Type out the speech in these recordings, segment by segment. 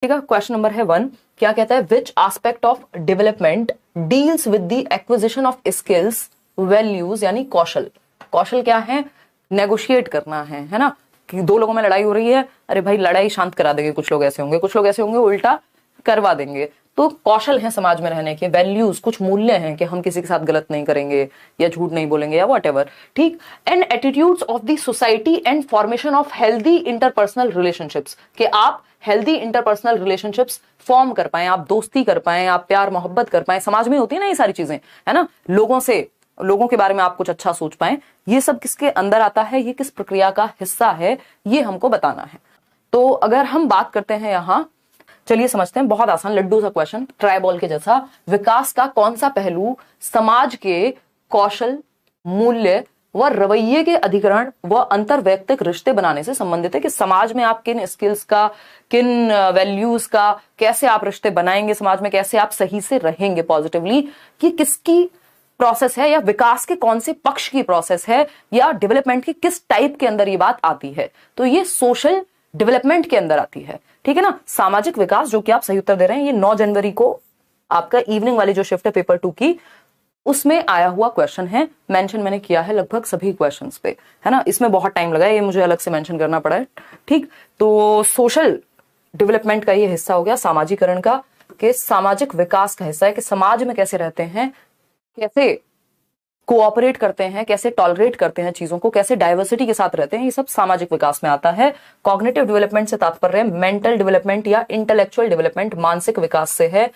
ठीक है। Question number है 1, क्या कहता है, which aspect of development deals with the acquisition of skills values, यानी कौशल। कौशल क्या है, नेगोशिएट करना है ना, कि दो लोगों में लड़ाई हो रही है, अरे भाई लड़ाई शांत करा देंगे, कुछ लोग ऐसे होंगे, कुछ लोग ऐसे होंगे उल्टा करवा देंगे। तो कौशल है समाज में रहने के, वैल्यूज कुछ मूल्य हैं कि हम किसी के साथ गलत नहीं करेंगे या झूठ नहीं बोलेंगे या व्हाटएवर, ठीक। And attitudes of the society and formation of healthy interpersonal relationships, कि आप हेल्दी इंटरपर्सनल रिलेशनशिप्स फॉर्म कर पाए, आप दोस्ती कर पाए, आप प्यार मोहब्बत कर पाए, समाज में होती है ना ये सारी चीजें, है ना, लोगों के बारे में आप कुछ अच्छा सोच पाए, ये सब किसके अंदर आता है, ये किस प्रक्रिया का हिस्सा है, ये हमको बताना है। तो अगर हम बात करते हैं यहां, चलिए समझते हैं, बहुत आसान लड्डू सा क्वेश्चन, ट्राई बॉल के जैसा। विकास का कौन सा पहलू समाज के कौशल, मूल्य व रवैये के अधिग्रहण व अंतर्वैयक्तिक रिश्ते बनाने से संबंधित है, कि समाज में आप किन स्किल्स का, किन वैल्यूज का, कैसे आप रिश्ते बनाएंगे समाज में, कैसे आप सही से रहेंगे पॉजिटिवली, कि किसकी प्रोसेस है, या विकास के कौन से पक्ष की प्रोसेस है, या डेवलपमेंट की किस टाइप के अंदर ये बात आती है। तो ये सोशल डेवलपमेंट के अंदर आती है, ठीक है ना। सामाजिक विकास, जो कि आप सही उत्तर दे रहे हैं, ये 9 जनवरी को आपका इवनिंग वाली जो शिफ्ट है पेपर 2 की, उसमें आया हुआ क्वेश्चन है। मेंशन मैंने किया है लगभग सभी क्वेश्चंस पे, है ना, इसमें बहुत टाइम लगा है, ये मुझे अलग से मेंशन करना पड़ा है, ठीक। तो सोशल डेवलपमेंट का ये हिस्सा हो गया सामाजिकरण का, कि सामाजिक विकास का हिस्सा है कि समाज में कैसे रहते हैं, कैसे कोऑपरेट करते हैं, कैसे टॉलरेट करते हैं चीजों को, कैसे डाइवर्सिटी के साथ रहते हैं, ये सब सामाजिक विकास में आता है। कॉग्निटिव डेवलपमेंट से तात्पर्य मेंटल डेवलपमेंट या इंटेलेक्चुअल डेवलपमेंट, मानसिक विकास से है,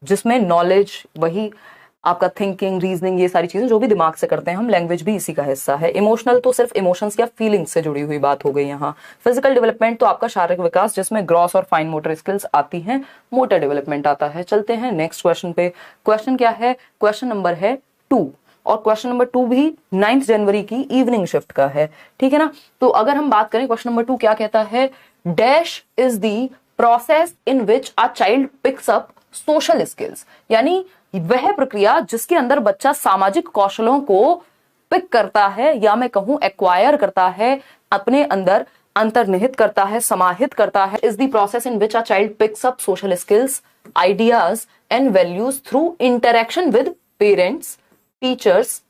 जिसमें नॉलेज, वही आपका थिंकिंग, रीजनिंग, ये सारी चीजें जो भी दिमाग से करते हैं हम, लैंग्वेज भी इसी का हिस्सा है। इमोशनल तो सिर्फ इमोशंस या फीलिंग्स से जुड़ी हुई बात हो गई यहाँ। फिजिकल डेवलपमेंट तो आपका शारीरिक विकास, जिसमें ग्रॉस और फाइन मोटर स्किल्स आती हैं। मोटर डेवलपमेंट आता है। चलते हैं नेक्स्ट क्वेश्चन पे। क्वेश्चन क्या है, क्वेश्चन नंबर है 2, और क्वेश्चन नंबर 2 भी 9 जनवरी की इवनिंग शिफ्ट का है, ठीक है ना। तो अगर हम बात करें, क्वेश्चन नंबर 2 क्या कहता है, dash is the process in which a child picks up social skills, यानी वह प्रक्रिया जिसके अंदर बच्चा सामाजिक कौशलों को पिक करता है, या मैं कहूं एक्वायर करता है, अपने अंदर अंतर्निहित करता है, समाहित करता है, is the process in which a child picks up social skills, ideas and values through interaction with parents, teachers,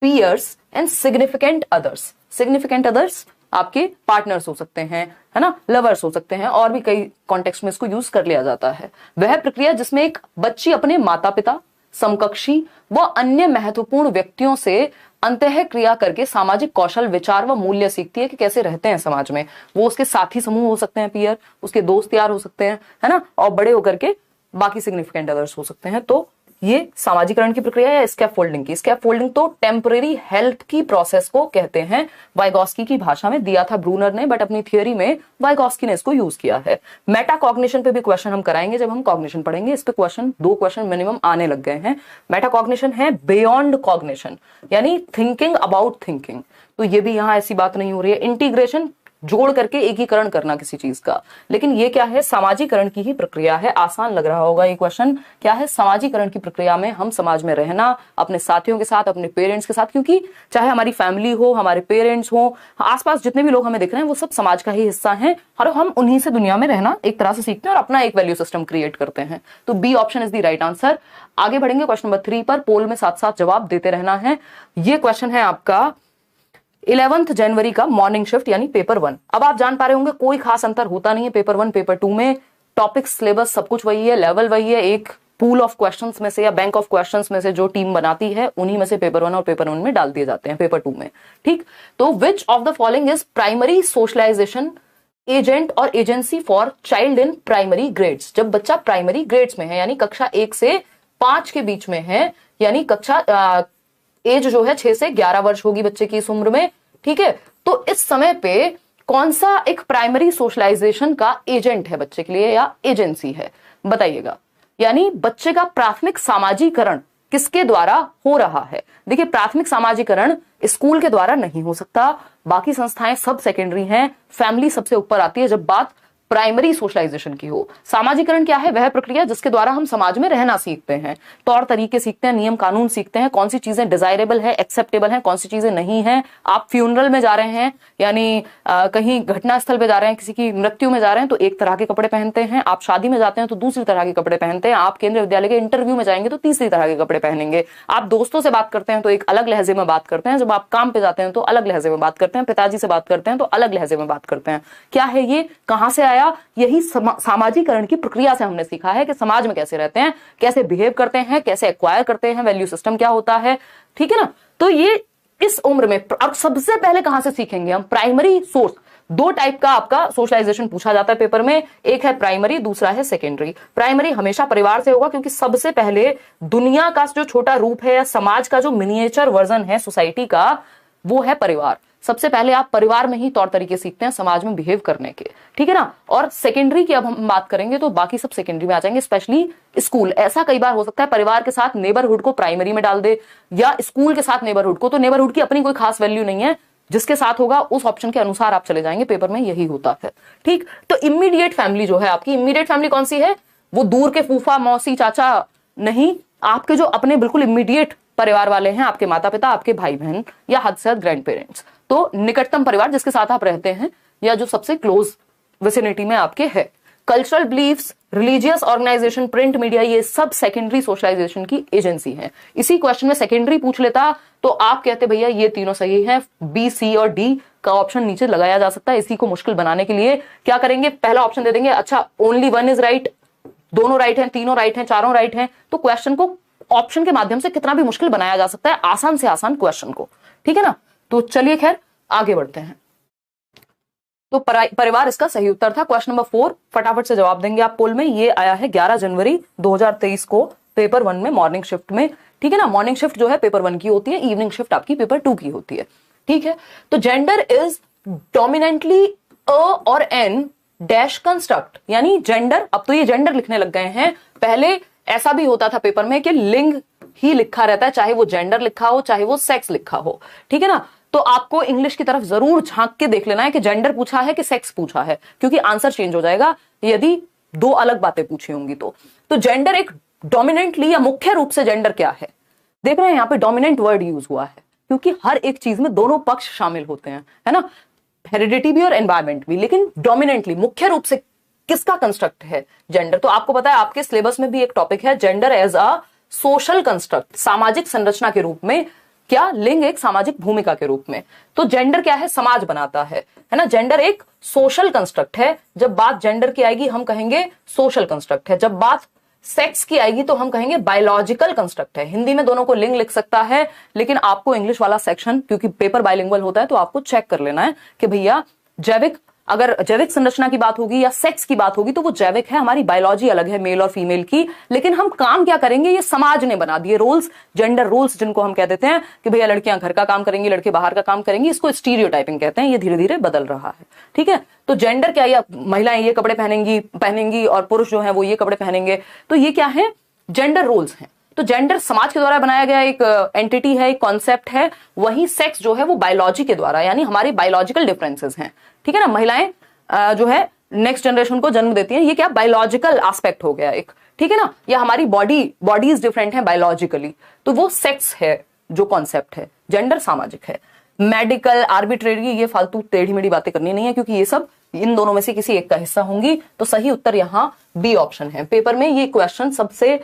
peers and significant others. Significant others आपके पार्टनर्स हो सकते हैं, है ना, लवर्स हो सकते हैं, और भी कई कॉन्टेक्स्ट में इसको यूज कर लिया जाता है। वह प्रक्रिया जिसमें एक बच्ची अपने माता पिता, समकक्षी व अन्य महत्वपूर्ण व्यक्तियों से अंतः क्रिया करके सामाजिक कौशल, विचार व मूल्य सीखती है, कि कैसे रहते हैं समाज में। वो उसके साथी समूह हो सकते हैं, पीयर, उसके दोस्त यार हो सकते हैं, है ना, और बड़े होकर के बाकी सिग्निफिकेंट अदर्स हो सकते हैं। तो ये सामाजिकरण की प्रक्रिया या स्कैफोल्डिंग की। स्कैफोल्डिंग तो टेम्परेरी हेल्थ की प्रोसेस को कहते हैं। वाइगॉस्की की भाषा में दिया था ब्रूनर ने, बट अपनी थियोरी में वाइगॉस्की ने इसको यूज किया है। मेटा कॉग्निशन पे भी क्वेश्चन हम कराएंगे जब हम कॉग्निशन पढ़ेंगे। इस पे क्वेश्चन 2 क्वेश्चन मिनिमम आने लग गए हैं। मेटा कॉग्निशन है बियॉन्ड कॉग्निशन, यानी थिंकिंग अबाउट थिंकिंग। तो ये भी यहां ऐसी बात नहीं हो रही है। इंटीग्रेशन, जोड़ करके एकीकरण करना किसी चीज का, लेकिन ये क्या है, सामाजिकरण की ही प्रक्रिया है। आसान लग रहा होगा ये क्वेश्चन, क्या है, सामाजिकरण की प्रक्रिया में हम समाज में रहना, अपने साथियों के साथ, अपने पेरेंट्स के साथ, क्योंकि चाहे हमारी फैमिली हो, हमारे पेरेंट्स हो, आसपास जितने भी लोग हमें दिख रहे हैं वो सब समाज का ही हिस्सा है, और हम उन्हीं से दुनिया में रहना एक तरह से सीखते हैं और अपना एक वैल्यू सिस्टम क्रिएट करते हैं। तो B option is the right answer. आगे बढ़ेंगे क्वेश्चन नंबर 3 पर। पोल में साथ साथ जवाब देते रहना है। ये क्वेश्चन है आपका 11 जनवरी का मॉर्निंग शिफ्ट, यानी पेपर 1। अब आप जान पा रहे होंगे कोई खास अंतर होता नहीं है पेपर 1 पेपर 2 में। टॉपिक, सिलेबस सब कुछ वही है, लेवल वही है। एक पूल ऑफ क्वेश्चंस में से या बैंक ऑफ क्वेश्चंस में से जो टीम बनाती है, उन्हीं में से पेपर 1 और पेपर 1 में डाल दिए जाते हैं पेपर 2 में, ठीक। तो which of the following is primary socialization agent और agency for child in primary grades. जब बच्चा प्राइमरी ग्रेड्स में है, यानी कक्षा 1 से 5 के बीच में है, यानी कक्षा एज जो है 6 से 11 वर्ष होगी बच्चे की इस उम्र में, ठीक है। तो इस समय पे कौन सा एक प्राइमरी सोशलाइजेशन का एजेंट है बच्चे के लिए, या एजेंसी है, बताइएगा। यानी बच्चे का प्राथमिक सामाजिकरण किसके द्वारा हो रहा है। देखिए, प्राथमिक सामाजिकरण स्कूल के द्वारा नहीं हो सकता, बाकी संस्थाएं सब सेकेंडरी हैं, फैमिली सबसे ऊपर आती है जब बात प्राइमरी सोशलाइजेशन की हो। सामाजिकरण क्या है? वह प्रक्रिया जिसके द्वारा हम समाज में रहना सीखते हैं, तौर तरीके सीखते हैं, नियम कानून सीखते हैं, कौन सी चीजें डिजायरेबल है, एक्सेप्टेबल है, कौन सी चीजें नहीं है। आप फ्यूनरल में जा रहे हैं, यानी कहीं घटना स्थल पे जा रहे हैं, किसी की मृत्यु में जा रहे हैं तो एक तरह के कपड़े पहनते हैं, आप शादी में जाते हैं तो दूसरी तरह के कपड़े पहनते हैं, आप केंद्रीय विद्यालय के इंटरव्यू में जाएंगे तो तीसरी तरह के कपड़े पहनेंगे, आप दोस्तों से बात करते हैं तो एक अलग लहजे में बात करते हैं, जब आप काम पे जाते हैं तो अलग लहजे में बात करते हैं, पिताजी से बात करते हैं तो अलग लहजे में बात करते हैं। क्या है ये? कहां से आया? यही सामाजिकरण की प्रक्रिया से हमने सीखा है कि समाज में कैसे रहते हैं, कैसे बिहेव करते हैं, कैसे एक्वायर करते हैं, वैल्यू सिस्टम क्या होता है। ठीक है ना? तो ये इस उम्र में अब सबसे पहले कहां से सीखेंगे हम? Primary source. दो टाइप का आपका सोशलाइजेशन पूछा जाता है पेपर में, एक है प्राइमरी, दूसरा है सेकेंडरी। प्राइमरी हमेशा परिवार से होगा, क्योंकि सबसे पहले दुनिया का जो छोटा रूप है या समाज का जो मिनिएचर वर्जन है सोसाइटी का, वो है परिवार। सबसे पहले आप परिवार में ही तौर तरीके सीखते हैं समाज में बिहेव करने के। ठीक है ना? और सेकेंडरी की अब हम बात करेंगे तो बाकी सब सेकेंडरी में आ जाएंगे, स्पेशली स्कूल। ऐसा कई बार हो सकता है परिवार के साथ नेबरहुड को प्राइमरी में डाल दे, या स्कूल के साथ नेबरहुड को। तो नेबरहुड की अपनी कोई खास वैल्यू नहीं है, जिसके साथ होगा उस ऑप्शन के अनुसार आप चले जाएंगे, पेपर में यही होता है। ठीक, तो इमीडिएट फैमिली जो है आपकी, इमीडिएट फैमिली कौन सी है? वो दूर के फूफा मौसी चाचा नहीं, आपके जो अपने बिल्कुल इमीडिएट परिवार वाले हैं, आपके माता पिता, आपके भाई बहन, या हद से हद ग्रैंड पेरेंट्स। तो निकटतम परिवार जिसके साथ आप रहते हैं या जो सबसे क्लोज विसिनिटी में आपके है। Cultural beliefs, religious organisation, print media, ये सब सेकेंडरी सोशलाइजेशन की एजेंसी है। इसी क्वेश्चन में सेकेंडरी पूछ लेता तो आप कहते भैया ये तीनों सही हैं, बी, सी और डी का ऑप्शन नीचे लगाया जा सकता है। इसी को मुश्किल बनाने के लिए क्या करेंगे? पहला ऑप्शन दे देंगे, अच्छा ओनली वन इज राइट, दोनों राइट हैं, तीनों राइट हैं, चारों राइट हैं। तो क्वेश्चन को ऑप्शन के माध्यम से कितना भी मुश्किल बनाया जा सकता है, आसान से आसान क्वेश्चन को। ठीक है ना? तो चलिए खैर आगे बढ़ते हैं। तो परिवार इसका सही उत्तर था। क्वेश्चन नंबर 4 फटाफट से जवाब देंगे आप पोल में। ये आया है 11 जनवरी 2023 को पेपर 1 में मॉर्निंग शिफ्ट में। ठीक है ना? मॉर्निंग शिफ्ट जो है पेपर 1 की होती है, इवनिंग शिफ्ट आपकी पेपर 2 की होती है। ठीक है? तो जेंडर इज डोमिनेंटली अ और एन डैश कंस्ट्रक्ट, यानी जेंडर, अब तो ये जेंडर लिखने लग गए हैं। पहले ऐसा भी होता था पेपर में कि लिंग ही लिखा रहता है, चाहे वो जेंडर लिखा हो चाहे वो सेक्स लिखा हो। ठीक है ना? तो आपको इंग्लिश की तरफ जरूर झांक के देख लेना है कि जेंडर पूछा है कि सेक्स पूछा है, क्योंकि आंसर चेंज हो जाएगा यदि दो अलग बातें पूछी होंगी। तो जेंडर एक डोमिनेंटली या मुख्य रूप से जेंडर क्या है? देख रहे हैं यहां पे डोमिनेंट वर्ड यूज हुआ है, क्योंकि हर एक चीज में दोनों पक्ष शामिल होते हैं, है ना? हेरिडिटी भी और एनवायरमेंट भी, लेकिन डोमिनेंटली मुख्य रूप से किसका कंस्ट्रक्ट है जेंडर? तो आपको पता है आपके सिलेबस में भी एक टॉपिक है gender as a social construct, सामाजिक संरचना के रूप में। क्या? लिंग एक सामाजिक भूमिका के रूप में। तो जेंडर क्या है? समाज बनाता है ना? जेंडर एक सोशल कंस्ट्रक्ट है। जब बात जेंडर की आएगी हम कहेंगे सोशल कंस्ट्रक्ट है। जब बात सेक्स की आएगी तो हम कहेंगे बायोलॉजिकल कंस्ट्रक्ट है। हिंदी में दोनों को लिंग लिख सकता है, लेकिन आपको इंग्लिश वाला सेक्शन, क्योंकि पेपर बाइलिंगुअल होता है, तो आपको चेक कर लेना है कि भैया जैविक, अगर जैविक संरचना की बात होगी या सेक्स की बात होगी तो वो जैविक है, हमारी बायोलॉजी अलग है मेल और फीमेल की। लेकिन हम काम क्या करेंगे? ये समाज ने बना दिए रोल्स, जेंडर रोल्स, जिनको हम कह देते हैं कि भैया लड़कियां घर का काम करेंगी, लड़के बाहर का काम करेंगी। इसको स्टीरियोटाइपिंग कहते हैं। ये धीरे धीरे बदल रहा है। ठीक है? तो जेंडर क्या? या महिलाएं ये कपड़े पहनेंगी और पुरुष जो है वो ये कपड़े पहनेंगे। तो ये क्या है? जेंडर रोल्स हैं। तो जेंडर समाज के द्वारा बनाया गया एक एंटिटी है, एक कॉन्सेप्ट है। वही सेक्स जो है वो बायोलॉजी के द्वारा, यानी हमारी बायोलॉजिकल डिफरेंसेस हैं। ठीक है ना? महिलाएं जो है नेक्स्ट जनरेशन को जन्म देती हैं, ये क्या? बायोलॉजिकल एस्पेक्ट हो गया एक। ठीक है ना? या हमारी बॉडीज डिफरेंट है बायोलॉजिकली, तो वो सेक्स है जो कॉन्सेप्ट है। जेंडर सामाजिक है। मेडिकल, आर्बिट्रेरी, ये फालतू टेढ़ी मेढ़ी बातें करनी नहीं है, क्योंकि ये सब इन दोनों में से किसी एक का हिस्सा होंगी। तो सही उत्तर यहां बी ऑप्शन है। पेपर में ये क्वेश्चन सबसे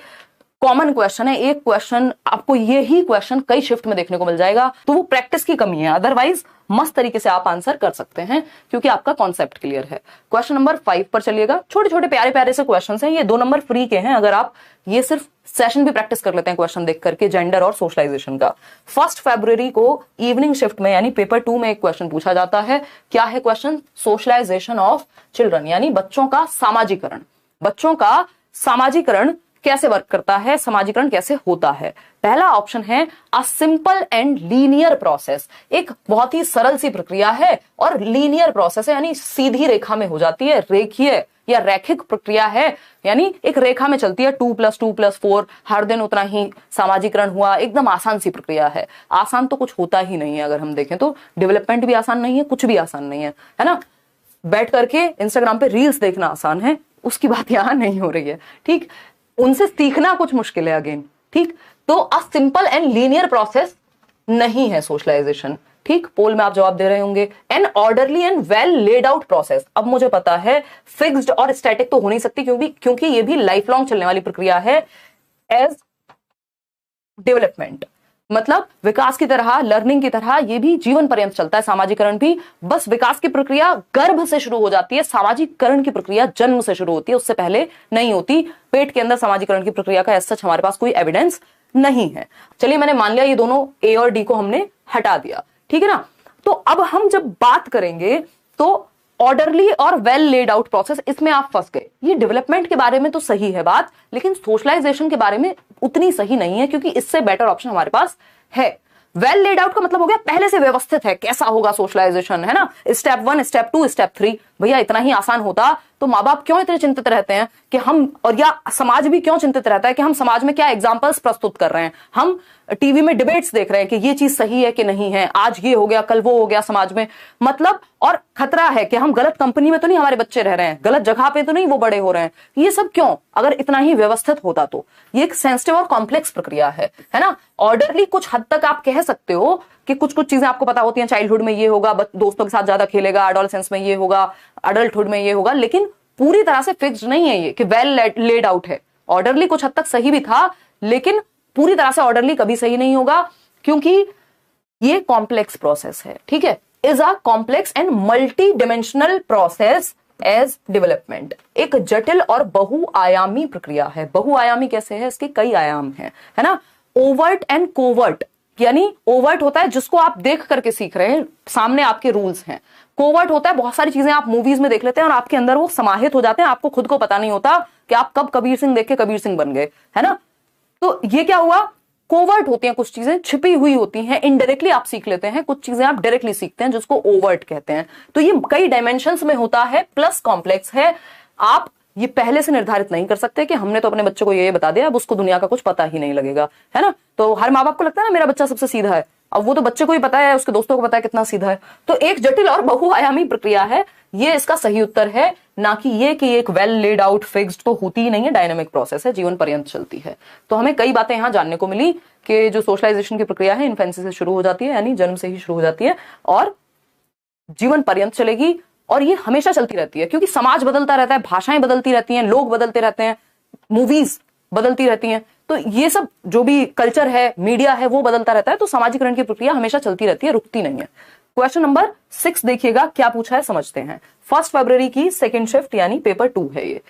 कॉमन क्वेश्चन है। एक क्वेश्चन आपको यही क्वेश्चन कई शिफ्ट में देखने को मिल जाएगा, तो वो प्रैक्टिस की कमी है। अदरवाइज मस्त तरीके से आप आंसर कर सकते हैं, क्योंकि आपका कॉन्सेप्ट क्लियर है। क्वेश्चन नंबर 5 पर चलिएगा। छोटे छोटे प्यारे प्यारे से क्वेश्चन हैं, ये 2 नंबर फ्री के हैं। अगर आप ये सिर्फ सेशन भी प्रैक्टिस कर लेते हैं क्वेश्चन देख करके जेंडर और सोशलाइजेशन का। 1 फरवरी को इवनिंग शिफ्ट में यानी पेपर 2 में एक क्वेश्चन पूछा जाता है। क्या है क्वेश्चन? सोशलाइजेशन ऑफ चिल्ड्रन, यानी बच्चों का सामाजिकरण। बच्चों का सामाजिकरण कैसे वर्क करता है, समाजीकरण कैसे होता है? पहला ऑप्शन है a simple and linear process. एक बहुत ही सरल सी प्रक्रिया है और लीनियर प्रोसेस है, यानी सीधी रेखा में हो जाती है, रेखीय या रैखिक प्रक्रिया है, यानी एक रेखा में चलती है। 2+2+4 हर दिन उतना ही सामाजिकरण हुआ। एकदम आसान सी प्रक्रिया है। आसान तो कुछ होता ही नहीं है, अगर हम देखें तो डेवलपमेंट भी आसान नहीं है, कुछ भी आसान नहीं है ना? बैठ करके इंस्टाग्राम पे रील्स देखना आसान है, उसकी बात यहां नहीं हो रही है। ठीक, उनसे सीखना कुछ मुश्किल है अगेन। ठीक, तो a simple and linear process नहीं है सोशलाइजेशन। ठीक, पोल में आप जवाब दे रहे होंगे। An orderly and well laid out process, अब मुझे पता है फिक्स्ड और स्टैटिक तो हो नहीं सकती, क्योंकि ये भी लाइफ लॉन्ग चलने वाली प्रक्रिया है। एज डेवलपमेंट मतलब विकास की तरह, लर्निंग की तरह ये भी जीवन पर्यंत चलता है। सामाजिकरण भी, बस विकास की प्रक्रिया गर्भ से शुरू हो जाती है, सामाजिकरण की प्रक्रिया जन्म से शुरू होती है, उससे पहले नहीं होती। पेट के अंदर सामाजिकरण की प्रक्रिया का ऐसा हमारे पास कोई एविडेंस नहीं है। चलिए, मैंने मान लिया ये दोनों ए और डी को हमने हटा दिया, ठीक है ना। तो अब हम जब बात करेंगे तो ऑर्डरली और वेल लेड आउट प्रोसेस, इसमें आप फंस गए। ये डेवलपमेंट के बारे में तो सही है बात, लेकिन सोशलाइजेशन के बारे में उतनी सही नहीं है, क्योंकि इससे बेटर ऑप्शन हमारे पास है। वेल लेड आउट का मतलब हो गया पहले से व्यवस्थित है, कैसा होगा सोशलाइजेशन, है ना। Step 1, step 2, step 3। भैया इतना ही आसान होता तो माँ बाप क्यों इतने चिंतित रहते हैं कि हम, और या समाज भी क्यों चिंतित रहता है कि हम समाज में क्या एग्जाम्पल्स प्रस्तुत कर रहे हैं, हम टीवी में डिबेट्स देख रहे हैं कि ये चीज सही है कि नहीं है, आज ये हो गया कल वो हो गया समाज में, मतलब। और खतरा है कि हम गलत कंपनी में तो नहीं हमारे बच्चे रह रहे हैं, गलत जगह पे तो नहीं वो बड़े हो रहे हैं। ये सब क्यों, अगर इतना ही व्यवस्थित होता तो। ये एक सेंसिटिव और कॉम्प्लेक्स प्रक्रिया है ना। ऑर्डरली कुछ हद तक आप कह सकते हो कि कुछ कुछ चीजें आपको पता होती हैं, चाइल्डहुड में ये होगा, दोस्तों के साथ ज्यादा खेलेगा, एडोलेसेंस में ये होगा, अडल्टहुड में ये होगा, लेकिन पूरी तरह से फिक्स्ड नहीं है ये कि वेल लेड आउट है। ऑर्डरली कुछ हद तक सही भी था, लेकिन पूरी तरह से ऑर्डरली कभी सही नहीं होगा, क्योंकि ये कॉम्प्लेक्स प्रोसेस है। ठीक है, is a complex and multi dimensional process as development. एक जटिल और बहुआयामी प्रक्रिया है। बहुआयामी कैसे है, इसके कई आयाम हैं, है ना। ओवर्ट एंड कोवर्ट, यानी ओवर्ट होता है जिसको आप देख करके सीख रहे हैं, सामने आपके रूल्स हैं। कोवर्ट होता है बहुत सारी चीजें आप मूवीज में देख लेते हैं और आपके अंदर वो समाहित हो जाते हैं, आपको खुद को पता नहीं होता कि आप कब कबीर सिंह देख के कबीर सिंह बन गए, है ना। तो ये क्या हुआ, कोवर्ट होती हैं कुछ चीजें, छिपी हुई होती हैं, इनडायरेक्टली आप सीख लेते हैं, कुछ चीजें आप डायरेक्टली सीखते हैं जिसको ओवर्ट कहते हैं। तो ये कई डायमेंशंस में होता है, प्लस कॉम्प्लेक्स है। आप ये पहले से निर्धारित नहीं कर सकते कि हमने तो अपने बच्चे को ये बता दिया, अब उसको दुनिया का कुछ पता ही नहीं लगेगा, है ना। तो हर माँ बाप को लगता है ना मेरा बच्चा सबसे सीधा है, अब वो तो बच्चे को ही पता है, उसके दोस्तों को पता है कितना सीधा है। तो एक जटिल और बहुआयामी प्रक्रिया है, ये इसका सही उत्तर है, ना कि ये कि एक वेल लेड आउट फिक्स्ड तो होती ही नहीं है, डायनामिक प्रोसेस है, जीवन पर्यंत चलती है। तो हमें कई बातें यहां जानने को मिली कि जो सोशलाइजेशन की प्रक्रिया है इन्फेंसी से शुरू हो जाती है, यानी जन्म से ही शुरू हो जाती है और जीवन पर्यंत चलेगी, और ये हमेशा चलती रहती है, क्योंकि समाज बदलता रहता है, भाषाएं बदलती रहती हैं, लोग बदलते रहते हैं, मूवीज बदलती रहती हैं, तो ये सब जो भी कल्चर है, मीडिया है, वो बदलता रहता है। तो सामाजिकरण की प्रक्रिया हमेशा चलती रहती है, रुकती नहीं है। क्वेश्चन नंबर 6 देखिएगा क्या पूछा है, समझते हैं। 1 फरवरी की सेकेंड शिफ्ट यानी पेपर 2 है ये।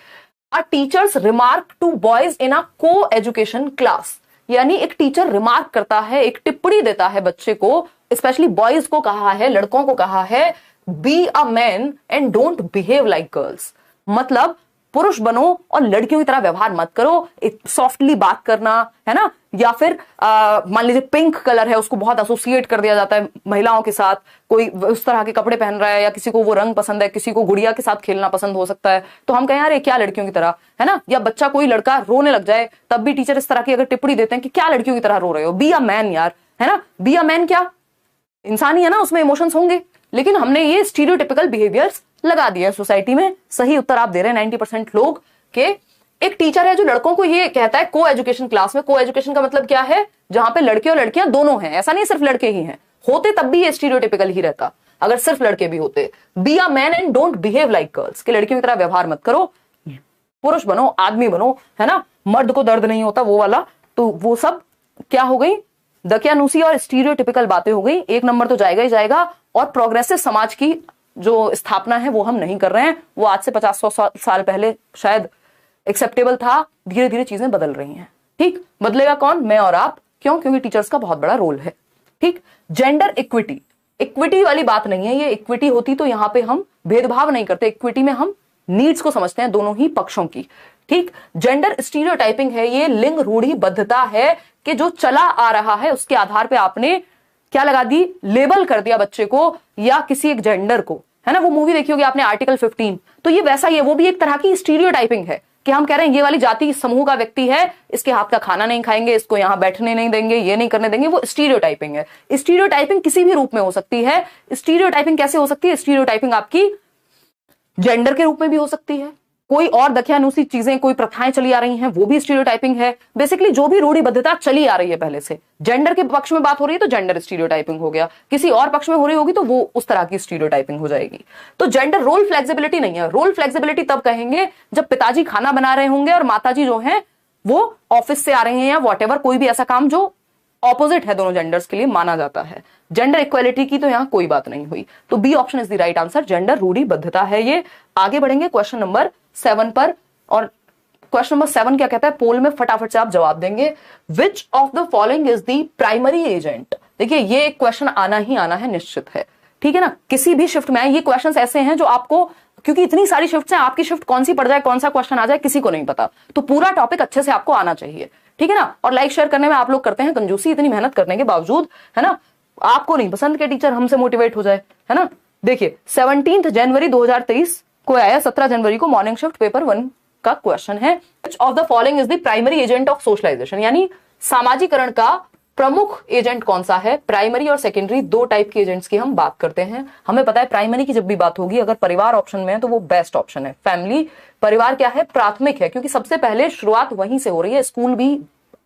A teacher's remark to boys in a coeducation class, यानी एक टीचर रिमार्क करता है, एक टिप्पणी देता है बच्चे को, स्पेशली बॉयज को कहा है, लड़कों को कहा है, be a man and don't behave like girls. मतलब पुरुष बनो और लड़कियों की तरह व्यवहार मत करो, सॉफ्टली बात करना, है ना। या फिर मान लीजिए पिंक कलर है, उसको बहुत एसोसिएट कर दिया जाता है महिलाओं के साथ, कोई उस तरह के कपड़े पहन रहा है, या किसी को वो रंग पसंद है, किसी को गुड़िया के साथ खेलना पसंद हो सकता है, तो हम कहें यार ये क्या लड़कियों की तरह, है ना। या बच्चा कोई लड़का रोने लग जाए, तब भी टीचर इस तरह की अगर टिप्पणी देते हैं कि क्या लड़कियों की तरह रो रहे हो, बी अ मैन यार, है ना। बी अ मैन क्या, इंसान ही है ना, उसमें इमोशंस होंगे, लेकिन हमने ये स्टीरियोटिपिकल बिहेवियर्स लगा दिया सोसाइटी में। सही उत्तर आप दे रहे हैं 90% लोग के एक टीचर है जो लड़कों को ये कहता है को एजुकेशन क्लास में। को एजुकेशन का मतलब क्या है, जहां पे लड़के और लड़कियां दोनों हैं, ऐसा नहीं सिर्फ लड़के ही हैं, होते तब भी ये स्टीरियोटिपिकल ही रहता अगर सिर्फ लड़के भी होते। Be a man and don't behave like girls, कि लड़कियों की तरह व्यवहार मत करो, पुरुष बनो, आदमी बनो, है ना। मर्द को दर्द नहीं होता वो वाला, तो वो सब क्या हो गई, दकियानूसी और स्टीरियोटिपिकल बातें हो गई। 1 नंबर तो जाएगा ही जाएगा। और प्रोग्रेसिव समाज की जो स्थापना है वो हम नहीं कर रहे हैं, वो आज से 50-100 साल पहले शायद एक्सेप्टेबल था, धीरे धीरे चीजें बदल रही हैं। ठीक, बदलेगा कौन, मैं और आप। क्यों, क्योंकि टीचर्स का बहुत बड़ा रोल है। ठीक, जेंडर इक्विटी, इक्विटी वाली बात नहीं है ये। इक्विटी होती तो यहां पे हम भेदभाव नहीं करते, इक्विटी में हम नीड्स को समझते हैं दोनों ही पक्षों की। ठीक, जेंडर स्टीरियोटाइपिंग है ये, लिंग रूढ़िबद्धता है कि जो चला आ रहा है उसके आधार पे आपने क्या लगा दी, लेबल कर दिया बच्चे को या किसी एक जेंडर को, है ना। वो मूवी देखी होगी आपने आर्टिकल 15, तो ये वैसा ही है, वो भी एक तरह की स्टीरियोटाइपिंग है कि हम कह रहे हैं ये वाली जाति समूह का व्यक्ति है, इसके हाथ का खाना नहीं खाएंगे, इसको यहां बैठने नहीं देंगे, ये नहीं करने देंगे, वो स्टीरियोटाइपिंग है। स्टीरियोटाइपिंग किसी भी रूप में हो सकती है। स्टीरियोटाइपिंग कैसे हो सकती है, स्टीरियोटाइपिंग आपकी जेंडर के रूप में भी हो सकती है, कोई और दख्यानुसी चीजें, कोई प्रथाएं चली आ रही हैं, वो भी स्टीरियोटाइपिंग है। बेसिकली जो भी रूढ़िबद्धता चली आ रही है पहले से, जेंडर के पक्ष में बात हो रही है तो जेंडर स्टीरियोटाइपिंग हो गया, किसी और पक्ष में हो रही होगी तो वो उस तरह की स्टीरियोटाइपिंग हो जाएगी। तो जेंडर रोल फ्लेक्सिबिलिटी नहीं है। रोल फ्लेक्सिबिलिटी तब कहेंगे जब पिताजी खाना बना रहे होंगे और माताजी जो है वो ऑफिस से आ रहे हैं या वॉटेवर, कोई भी ऐसा काम जो ऑपोजिट है दोनों जेंडर्स के लिए माना जाता है। जेंडर इक्वालिटी की तो यहां कोई बात नहीं हुई, तो B option is the right answer, gender रूढ़िबद्धता है ये। आगे बढ़ेंगे क्वेश्चन नंबर 7 पर, और क्वेश्चन नंबर 7 क्या कहता है, पोल में फटाफट से आप जवाब देंगे। विच of the following is the primary agent. देखिए ये क्वेश्चन आना ही आना है, निश्चित है, ठीक है ना, किसी भी शिफ्ट में आए। ये क्वेश्चन ऐसे हैं जो आपको, क्योंकि इतनी सारी शिफ्ट हैं, आपकी शिफ्ट कौन सी पड़ जाए, कौन सा क्वेश्चन आ जाए, किसी को नहीं पता, तो पूरा टॉपिक अच्छे से आपको आना चाहिए, ठीक है ना। और लाइक शेयर करने में आप लोग करते हैं कंजूसी, इतनी मेहनत करने के बावजूद, है ना। आपको नहीं पसंद के टीचर हमसे मोटिवेट हो जाए, है ना। देखिए 17 जनवरी 2023 को आया, 17 जनवरी को मॉर्निंग शिफ्ट पेपर 1 का क्वेश्चन है, which of the following is the primary agent of socialisation, यानी सामाजिकरण का प्रमुख एजेंट कौन सा है। प्राइमरी और सेकेंडरी दो टाइप के एजेंट्स की हम बात करते हैं। हमें पता है प्राइमरी की जब भी बात होगी, अगर परिवार ऑप्शन में है तो वो बेस्ट ऑप्शन है। फैमिली, परिवार क्या है, प्राथमिक है, क्योंकि सबसे पहले शुरुआत वहीं से हो रही है। स्कूल भी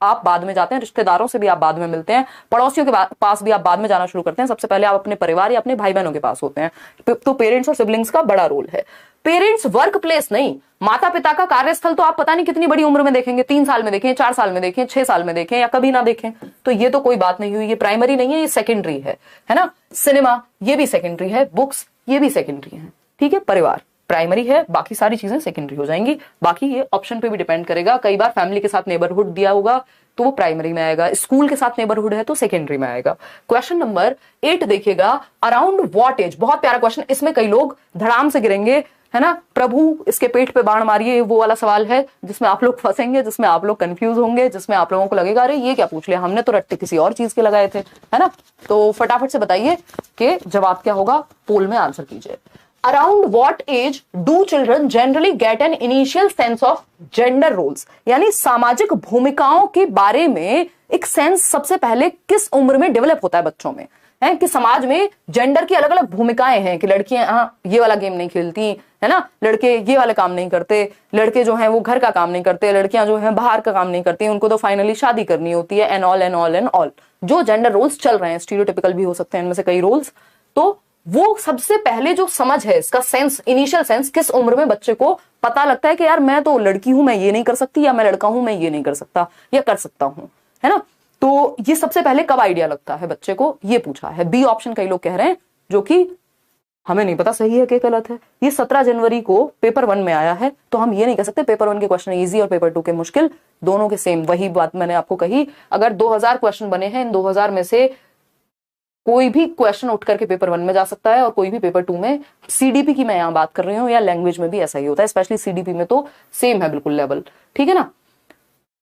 आप बाद में जाते हैं, रिश्तेदारों से भी आप बाद में मिलते हैं, पड़ोसियों के पास भी आप बाद में जाना शुरू करते हैं, सबसे पहले आप अपने परिवार या अपने भाई बहनों के पास होते हैं। तो पेरेंट्स और सिबलिंग्स का बड़ा रोल है। पेरेंट्स वर्क प्लेस नहीं, माता पिता का कार्यस्थल तो आप पता नहीं कितनी बड़ी उम्र में देखेंगे, 3 साल में देखें, 4 साल में देखें, 6 साल में देखें, या कभी ना देखें, तो ये तो कोई बात नहीं हुई, ये प्राइमरी नहीं है, ये सेकेंडरी है ना। सिनेमा ये भी सेकेंडरी है, बुक्स ये भी सेकेंडरी है, ठीक है। परिवार प्राइमरी है, बाकी सारी चीजें सेकेंडरी हो जाएंगी। बाकी ये ऑप्शन पे भी डिपेंड करेगा, कई बार फैमिली के साथ नेबरहुड दिया होगा तो वो प्राइमरी में आएगा, स्कूल के साथ नेबरहुड है तो सेकेंडरी में आएगा। क्वेश्चन नंबर 8 देखिएगा, अराउंड व्हाट एज, बहुत प्यारा क्वेश्चन, इसमें कई लोग धड़ाम से गिरेंगे, है ना। प्रभु इसके पेट पे बाण मारिए, वो वाला सवाल है जिसमें आप लोग फंसेंगे, जिसमें आप लोग कंफ्यूज होंगे, जिसमें आप लोगों को लगेगा अरे ये क्या पूछ लिया, हमने तो रट्टे किसी और चीज के लगाए थे, है ना। तो फटाफट से बताइए कि जवाब क्या होगा, पोल में आंसर कीजिए। Around what age do children generally get an initial sense of gender roles, यानी सामाजिक भूमिकाओं के बारे में एक सेंस सबसे पहले किस उम्र में डेवलप होता है बच्चों में, है कि समाज में जेंडर की अलग अलग भूमिकाएं हैं, कि लड़कियां ये वाला गेम नहीं खेलती, है ना, लड़के ये वाले काम नहीं करते, लड़के जो हैं वो घर का काम नहीं करते, लड़कियां जो हैं बाहर का काम नहीं करती, उनको तो फाइनली शादी करनी होती है, and all and all and all, जो जेंडर रोल्स चल रहे हैं, स्टीरियोटिपिकल भी हो सकते हैं इनमें से कई रोल्स। तो वो सबसे पहले जो समझ है, इसका सेंस, इनिशियल सेंस किस उम्र में बच्चे को पता लगता है कि यार मैं तो लड़की हूं, मैं ये नहीं कर सकती, या मैं लड़का हूं, मैं ये नहीं कर सकता या कर सकता हूं, है ना। तो ये सबसे पहले कब आइडिया लगता है बच्चे को, ये पूछा है। बी ऑप्शन कई लोग कह रहे हैं, जो कि हमें नहीं पता सही है कि गलत है। ये 17 जनवरी को पेपर 1 में आया है, तो हम ये नहीं कह सकते पेपर 1 के क्वेश्चन इजी और पेपर 2 के मुश्किल, दोनों के सेम। वही बात मैंने आपको कही, अगर 2000 क्वेश्चन बने हैं, इन 2000 में से कोई भी क्वेश्चन उठ करके पेपर 1 में जा सकता है और कोई भी पेपर 2 में। सीडीपी की मैं यहां बात कर रही हूं, या लैंग्वेज में भी ऐसा ही होता है, स्पेशली सीडीपी में तो सेम है बिल्कुल लेवल, ठीक है ना।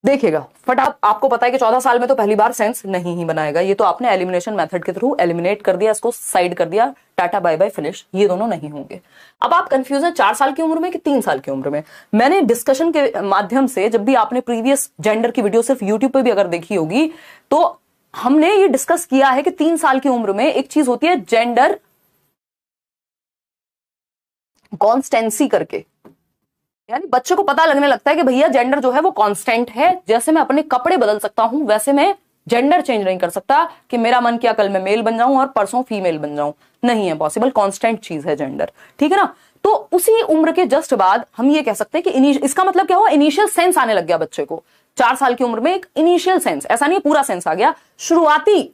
देखिएगा फटाफट, आपको पता है कि 14 साल में तो पहली बार सेंस नहीं ही बनाएगा, ये तो आपने एलिमिनेशन मेथड के थ्रू एलिमिनेट कर दिया, इसको साइड कर दिया, टाटा बाय बाय फिनिश, ये दोनों नहीं होंगे। अब आप कंफ्यूज हैं 4 साल की उम्र में कि 3 साल की उम्र में। मैंने डिस्कशन के माध्यम से, जब भी आपने प्रीवियस जेंडर की वीडियो सिर्फ यूट्यूब पे भी अगर देखी होगी, तो हमने ये डिस्कस किया है कि 3 साल की उम्र में एक चीज होती है जेंडर कॉन्स्टेंसी करके, यानी बच्चे को पता लगने लगता है कि भैया जेंडर जो है वो कांस्टेंट है, जैसे मैं अपने कपड़े बदल सकता हूं वैसे मैं जेंडर चेंज नहीं कर सकता, कि मेरा मन किया कल मैं मेल बन जाऊं और परसों फीमेल बन जाऊं, नहीं है पॉसिबल, कांस्टेंट चीज है जेंडर, ठीक है ना। तो उसी उम्र के जस्ट बाद हम ये कह सकते हैं कि इसका मतलब क्या हुआ, इनिशियल सेंस आने लग गया बच्चे को 4 साल की उम्र में, एक इनिशियल सेंस, ऐसा नहीं पूरा सेंस आ गया, शुरुआती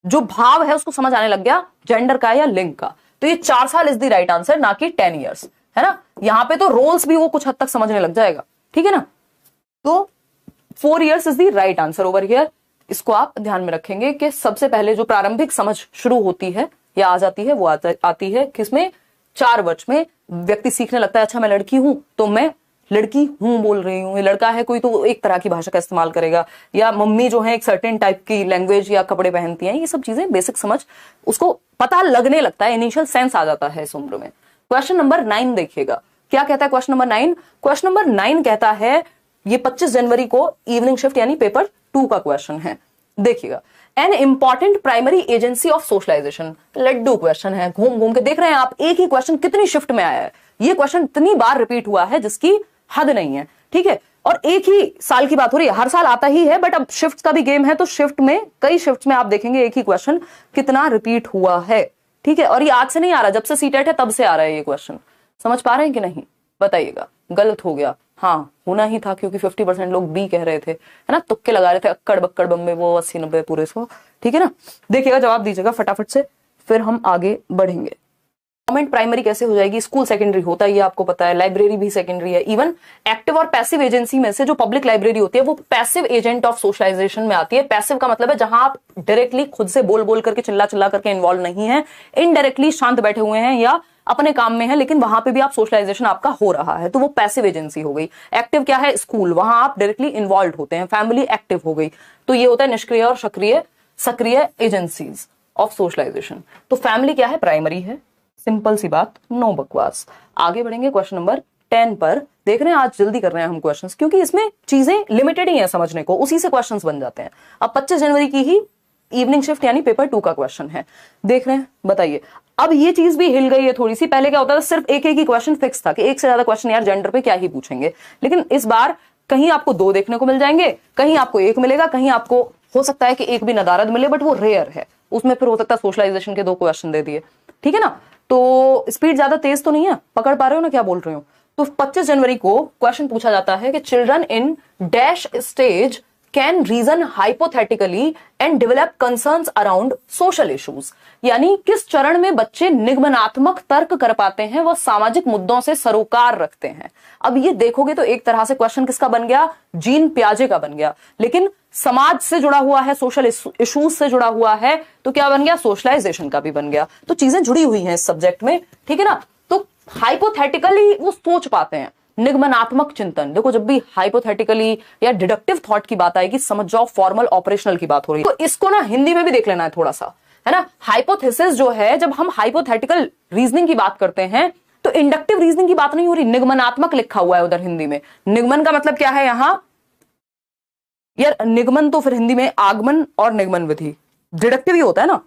जो भाव है उसको समझ आने लग गया जेंडर का या लिंग का। तो ये 4 साल इज द राइट आंसर, ना कि 10 ईयर्स, है ना। यहां पे तो रोल्स भी वो कुछ हद तक समझने लग जाएगा, ठीक है ना। तो 4 years is the right answer over here. इसको आप ध्यान में रखेंगे कि सबसे पहले जो प्रारंभिक समझ शुरू होती है या आ जाती है, वो आती है किसमें, 4 वर्ष में व्यक्ति सीखने लगता है, अच्छा मैं लड़की हूं तो मैं लड़की हूं बोल रही हूं, लड़का है कोई तो एक तरह की भाषा का इस्तेमाल करेगा, या मम्मी जो है एक सर्टेन टाइप की लैंग्वेज या कपड़े पहनती हैं, ये सब चीजें बेसिक समझ उसको पता लगने लगता है, इनिशियल सेंस आ जाता है इस उम्र में। क्वेश्चन नंबर 9 देखिएगा, क्या कहता है क्वेश्चन नंबर 9। क्वेश्चन नंबर 9 कहता है, ये 25 जनवरी को इवनिंग शिफ्ट यानी पेपर 2 का क्वेश्चन है। देखिएगा, an important primary agency of socialisation, लड्डू क्वेश्चन है, घूम घूम के देख रहे हैं आप, एक ही क्वेश्चन कितनी शिफ्ट में आया है, ये क्वेश्चन इतनी बार रिपीट हुआ है जिसकी हद नहीं है, ठीक है। और एक ही साल की बात हो रही है, हर साल आता ही है, बट अब शिफ्ट का भी गेम है, तो शिफ्ट में, कई शिफ्ट में आप देखेंगे एक ही क्वेश्चन कितना रिपीट हुआ है, ठीक है। और ये आज से नहीं आ रहा, जब से सीटेट है तब से आ रहा है ये क्वेश्चन। समझ पा रहे हैं कि नहीं, बताइएगा। गलत हो गया, हाँ होना ही था, क्योंकि 50% लोग बी कह रहे थे, है ना, तुक्के लगा रहे थे, अक्कड़ बक्कड़ बम्बे वो 80-90 पूरे 100, ठीक है ना। देखिएगा, जवाब दीजिएगा फटाफट से, फिर हम आगे बढ़ेंगे। गवर्नमेंट प्राइमरी कैसे हो जाएगी, स्कूल सेकेंडरी होता है, ये आपको पता है, लाइब्रेरी भी सेकेंडरी है। इवन एक्टिव और पैसिव एजेंसी में से जो पब्लिक लाइब्रेरी होती है वो पैसिव एजेंट ऑफ सोशलाइजेशन में आती है। पैसिव का मतलब है जहां आप डायरेक्टली खुद से बोल बोल करके, चिल्ला चिल्ला करके इन्वॉल्व नहीं है, इनडायरेक्टली शांत बैठे हुए हैं या अपने काम में है, लेकिन वहां पे भी आप सोशलाइजेशन आपका हो रहा है, तो वो पैसिव एजेंसी हो गई। एक्टिव क्या है, स्कूल, वहां आप डायरेक्टली इन्वॉल्व होते हैं। फैमिली एक्टिव हो गई, तो ये होता है निष्क्रिय और सक्रिय एजेंसीज ऑफ सोशलाइजेशन। तो फैमिली क्या है, प्राइमरी है, सिंपल सी बात, नो बकवास। आगे बढ़ेंगे क्वेश्चन नंबर 10 पर। देख रहे हैं आज जल्दी कर रहे हैं हम क्वेश्चंस, क्योंकि इसमें चीजें लिमिटेड ही हैं समझने को, उसी से क्वेश्चंस बन जाते हैं। अब 25 जनवरी की ही इवनिंग शिफ्ट यानी पेपर 2 का क्वेश्चन है, देख रहे हैं, बताइए। अब ये चीज भी हिल गई है थोड़ी सी, पहले क्या होता था, सिर्फ एक ही क्वेश्चन फिक्स था कि एक से ज्यादा क्वेश्चन यार जेंडर पे क्या ही पूछेंगे, लेकिन इस बार कहीं आपको 2 देखने को मिल जाएंगे, कहीं आपको 1 मिलेगा, कहीं आपको हो सकता है कि 1 भी नदारद मिले, बट वो रेयर है, उसमें फिर हो सकता है सोशलाइजेशन के 2 क्वेश्चन दे दिए, ठीक है ना। तो स्पीड ज्यादा तेज तो नहीं है, पकड़ पा रहे हो ना क्या बोल रही हूं। तो 25 जनवरी को क्वेश्चन पूछा जाता है कि children in dash stage can reason hypothetically and develop concerns around social issues, यानी किस चरण में बच्चे निगमनात्मक तर्क कर पाते हैं, वह सामाजिक मुद्दों से सरोकार रखते हैं। अब ये देखोगे तो एक तरह से क्वेश्चन किसका बन गया, जीन पियाजे का बन गया, लेकिन समाज से जुड़ा हुआ है, सोशल इश्यूज से जुड़ा हुआ है, तो क्या बन गया, सोशलाइजेशन का भी बन गया। तो चीजें जुड़ी हुई हैं इस सब्जेक्ट में, ठीक है ना। तो हाइपोथेटिकली वो सोच पाते हैं, निगमनात्मक चिंतन। देखो, जब भी हाइपोथेटिकली या डिडक्टिव थॉट की बात आएगी, समझ जाओ फॉर्मल ऑपरेशनल की बात हो रही है। तो इसको ना हिंदी में भी देख लेना है थोड़ा सा, है ना। हाइपोथेसिस जो है, जब हम हाइपोथेटिकल रीजनिंग की बात करते हैं तो इंडक्टिव रीजनिंग की बात नहीं हो रही, निगमनात्मक लिखा हुआ है उधर हिंदी में। निगमन का मतलब क्या है यहां, यार निगमन तो फिर हिंदी में आगमन और निगमन विधि, डिडक्टिव ही होता है ना।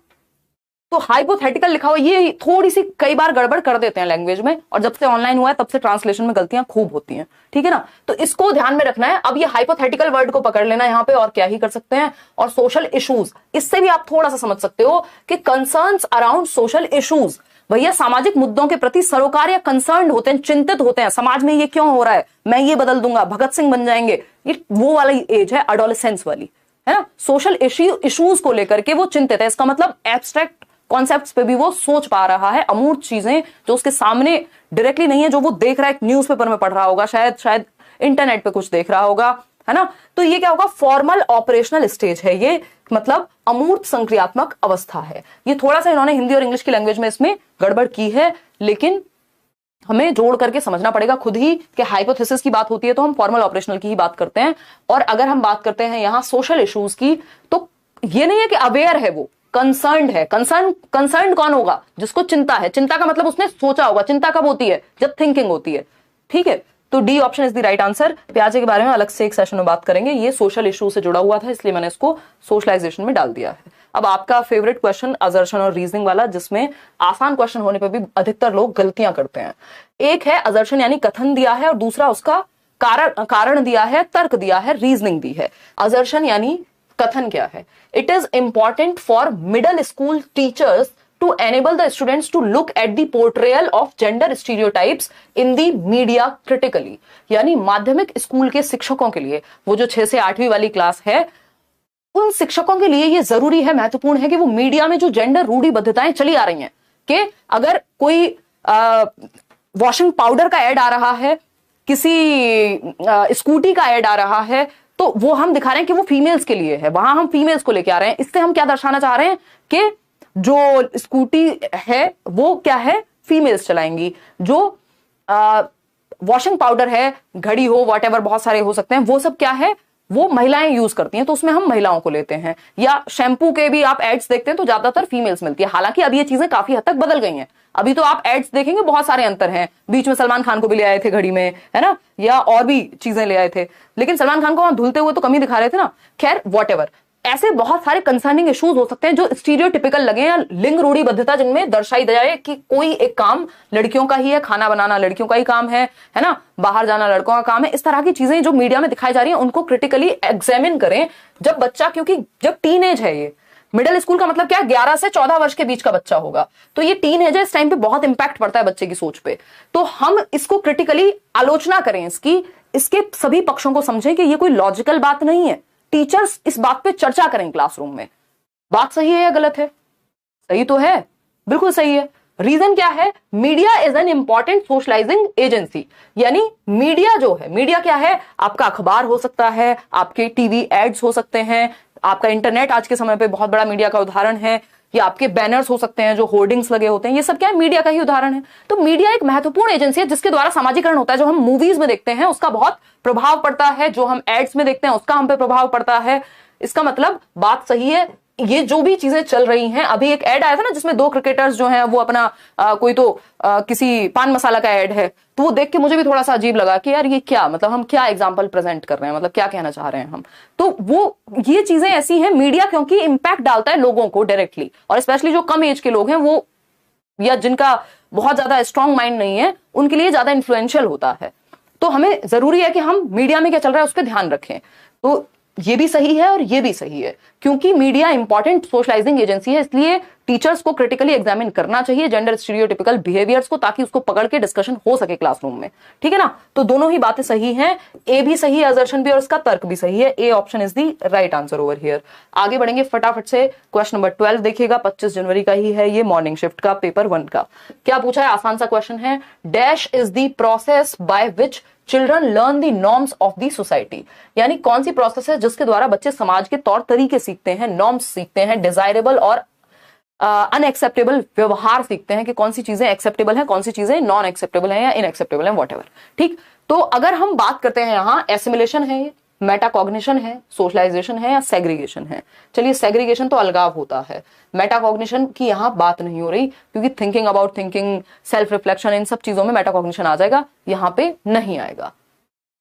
तो हाइपोथेटिकल लिखा हुआ, ये थोड़ी सी कई बार गड़बड़ कर देते हैं लैंग्वेज में, और जब से ऑनलाइन हुआ है तब से ट्रांसलेशन में गलतियां खूब होती हैं, ठीक है ना। तो इसको ध्यान में रखना है। अब ये हाइपोथेटिकल वर्ड को पकड़ लेना यहां पे, और क्या ही कर सकते हैं। और सोशल इश्यूज, इससे भी आप थोड़ा सा समझ सकते हो कि कंसर्न्स अराउंड सोशल इश्यूज, भैया सामाजिक मुद्दों के प्रति सरोकार या कंसर्न होते हैं, चिंतित होते हैं, समाज में ये क्यों हो रहा है, मैं ये बदल दूंगा, भगत सिंह बन जाएंगे। ये वो वाली एज है, एडोलेसेंस वाली, है ना। सोशल इश्यूज को लेकर के वो चिंतित है, इसका मतलब एब्स्ट्रैक्ट कॉन्सेप्ट्स पे भी वो सोच पा रहा है, अमूर्त चीजें जो उसके सामने डायरेक्टली नहीं है, जो वो देख रहा है, न्यूज़पेपर में पढ़ रहा होगा, शायद इंटरनेट पे कुछ देख रहा होगा, है ना। तो ये क्या होगा, फॉर्मल ऑपरेशनल स्टेज है ये, मतलब अमूर्त संक्रियात्मक अवस्था है। ये थोड़ा सा इन्होंने हिंदी और इंग्लिश की लैंग्वेज में इसमें गड़बड़ की है, लेकिन हमें जोड़ करके समझना पड़ेगा खुद ही कि हाइपोथेसिस की बात होती है तो हम फॉर्मल ऑपरेशनल की ही बात करते हैं, और अगर हम बात करते हैं यहां सोशल इश्यूज की, तो ये नहीं है कि अवेयर है वो, कंसर्न्ड है। कंसर्न्ड कौन होगा, जिसको चिंता है। चिंता का मतलब उसने सोचा होगा। चिंता कब होती है, जब थिंकिंग होती है, ठीक है। तो D option is the right answer. प्याजे के बारे में अलग से एक सेशन में बात करेंगे, ये सोशल इशू से जुड़ा हुआ था, इसलिए मैंने इसको सोशलाइजेशन में डाल दिया है। अब आपका फेवरेट क्वेश्चन असर्शन और रीजनिंग वाला, जिसमें आसान क्वेश्चन होने पर भी अधिकतर लोग गलतियां करते हैं। एक है असर्शन यानी कथन दिया है, और दूसरा उसका कारण दिया है, तर्क दिया है, रीजनिंग दी है। असर्शन यानी कथन क्या है, it is important for middle school teachers to enable the students to look at the portrayal of gender stereotypes in the media critically, यानी माध्यमिक स्कूल के शिक्षकों के लिए, वो जो 6 से 8वीं वाली क्लास है, उन शिक्षकों के लिए ये जरूरी है, महत्वपूर्ण है कि वो मीडिया में जो जेंडर रूढ़िबद्धताएं चली आ रही हैं, कि अगर कोई वॉशिंग पाउडर का ऐड आ रहा है, किसी स्कूटी का ऐड आ रहा है, तो वो हम दिखा रहे हैं कि वो फीमेल्स के लिए है, वहां हम फीमेल्स को लेके आ रहे हैं। इससे हम क्या दर्शाना चाह रहे हैं कि जो स्कूटी है वो क्या है, फीमेल्स चलाएंगी। जो वॉशिंग पाउडर है, घड़ी हो, व्हाटएवर, बहुत सारे हो सकते हैं, वो सब क्या है, वो महिलाएं यूज करती हैं, तो उसमें हम महिलाओं को लेते हैं। या शैम्पू के भी आप एड्स देखते हैं तो ज्यादातर फीमेल्स मिलती है। हालांकि अब ये चीजें काफी हद तक बदल गई हैं, अभी तो आप एड्स देखेंगे बहुत सारे अंतर हैं। बीच में सलमान खान को भी ले आए थे घड़ी में, है ना, या और भी चीजें ले आए थे, लेकिन सलमान खान को वहां धुलते हुए तो कम ही दिखा रहे थे ना। खैर व्हाटएवर, ऐसे बहुत सारे कंसर्निंग इश्यूज हो सकते हैं जो स्टीरियोटिपिकल लगे या लिंग रूढ़िबद्धता जिनमें दर्शाई जाए कि कोई एक काम लड़कियों का ही है, खाना बनाना लड़कियों का ही काम है ना, बाहर जाना लड़कों का काम है। इस तरह की चीजें जो मीडिया में दिखाई जा रही हैं उनको क्रिटिकली एग्जामिन करें जब बच्चा, क्योंकि जब टीन एज है, ये मिडिल स्कूल का मतलब क्या, 11 से 14 वर्ष के बीच का बच्चा होगा, तो ये टीन एज है, इस टाइम पे बहुत इंपैक्ट पड़ता है बच्चे की सोच पे। तो हम इसको क्रिटिकली आलोचना करें इसकी, इसके सभी पक्षों को समझें कि ये कोई लॉजिकल बात नहीं है। टीचर्स इस बात पे चर्चा करें क्लासरूम में, बात सही है या गलत है? सही तो है, बिल्कुल सही है। रीजन क्या है? Media is an important socialising agency, यानी मीडिया जो है, मीडिया क्या है? आपका अखबार हो सकता है, आपके टीवी एड्स हो सकते हैं, आपका इंटरनेट आज के समय पे बहुत बड़ा मीडिया का उदाहरण है, या आपके बैनर्स हो सकते हैं जो होर्डिंग्स लगे होते हैं, ये सब क्या है? मीडिया का ही उदाहरण है। तो मीडिया एक महत्वपूर्ण एजेंसी है जिसके द्वारा सामाजिकरण होता है। जो हम मूवीज में देखते हैं उसका बहुत प्रभाव पड़ता है, जो हम एड्स में देखते हैं उसका हम पे प्रभाव पड़ता है। इसका मतलब बात सही है, ये जो भी चीजें चल रही हैं, अभी एक ऐड आया था ना जिसमें 2 क्रिकेटर्स जो हैं वो अपना कोई तो किसी पान मसाला का ऐड है, तो वो देख के मुझे भी थोड़ा सा अजीब लगा कि यार ये क्या, मतलब हम क्या एग्जांपल प्रेजेंट कर रहे हैं, मतलब क्या कहना चाह रहे हैं हम। तो वो ये चीजें ऐसी हैं, मीडिया क्योंकि इंपैक्ट डालता है लोगों को डायरेक्टली, और स्पेशली जो कम एज के लोग हैं वो, या जिनका बहुत ज्यादा स्ट्रांग माइंड नहीं है, उनके लिए ज्यादा इन्फ्लुएंशियल होता है। तो हमें जरूरी है कि हम मीडिया में क्या चल रहा है उस पर ध्यान रखें। तो ये भी सही है और ये भी सही है, क्योंकि मीडिया इंपॉर्टेंट सोशलाइजिंग एजेंसी है, इसलिए टीचर्स को क्रिटिकली एग्जामिन करना चाहिए जेंडर स्टीरियोटिपिकल बिहेवियर्स को, ताकि उसको पकड़ के डिस्कशन हो सके क्लासरूम में। ठीक है ना? तो दोनों ही बातें सही हैं, ए भी सही है, असर्शन भी, और इसका तर्क भी सही है। A option is the right answer over here. आगे बढ़ेंगे फटाफट से, क्वेश्चन नंबर 12 देखिएगा, 25 जनवरी का ही है ये, मॉर्निंग शिफ्ट का, पेपर 1 का। क्या पूछा है? आसान सा क्वेश्चन है, dash is the process by which children learn the norms of the society, यानी कौन सी प्रोसेस है जिसके द्वारा बच्चे समाज के तौर तरीके सीखते हैं, नॉर्म्स सीखते हैं, डिजायरेबल और अनएक्सेप्टेबल व्यवहार सीखते हैं कि कौन सी चीजें एक्सेप्टेबल है, कौन सी चीजें नॉन एक्सेप्टेबल है या इनएक्सेप्टेबल है, व्हाटएवर। ठीक, तो अगर हम बात करते हैं यहां, एसिमिलेशन है, मेटाकॉग्निशन है, सोशलाइजेशन है या सेग्रीगेशन है। चलिए, सेग्रीगेशन तो अलगाव होता है, मेटाकॉग्निशन की यहां बात नहीं हो रही, क्योंकि thinking about thinking, self reflection, इन सब चीजों में मेटाकॉग्निशन आ जाएगा, यहां पे नहीं आएगा।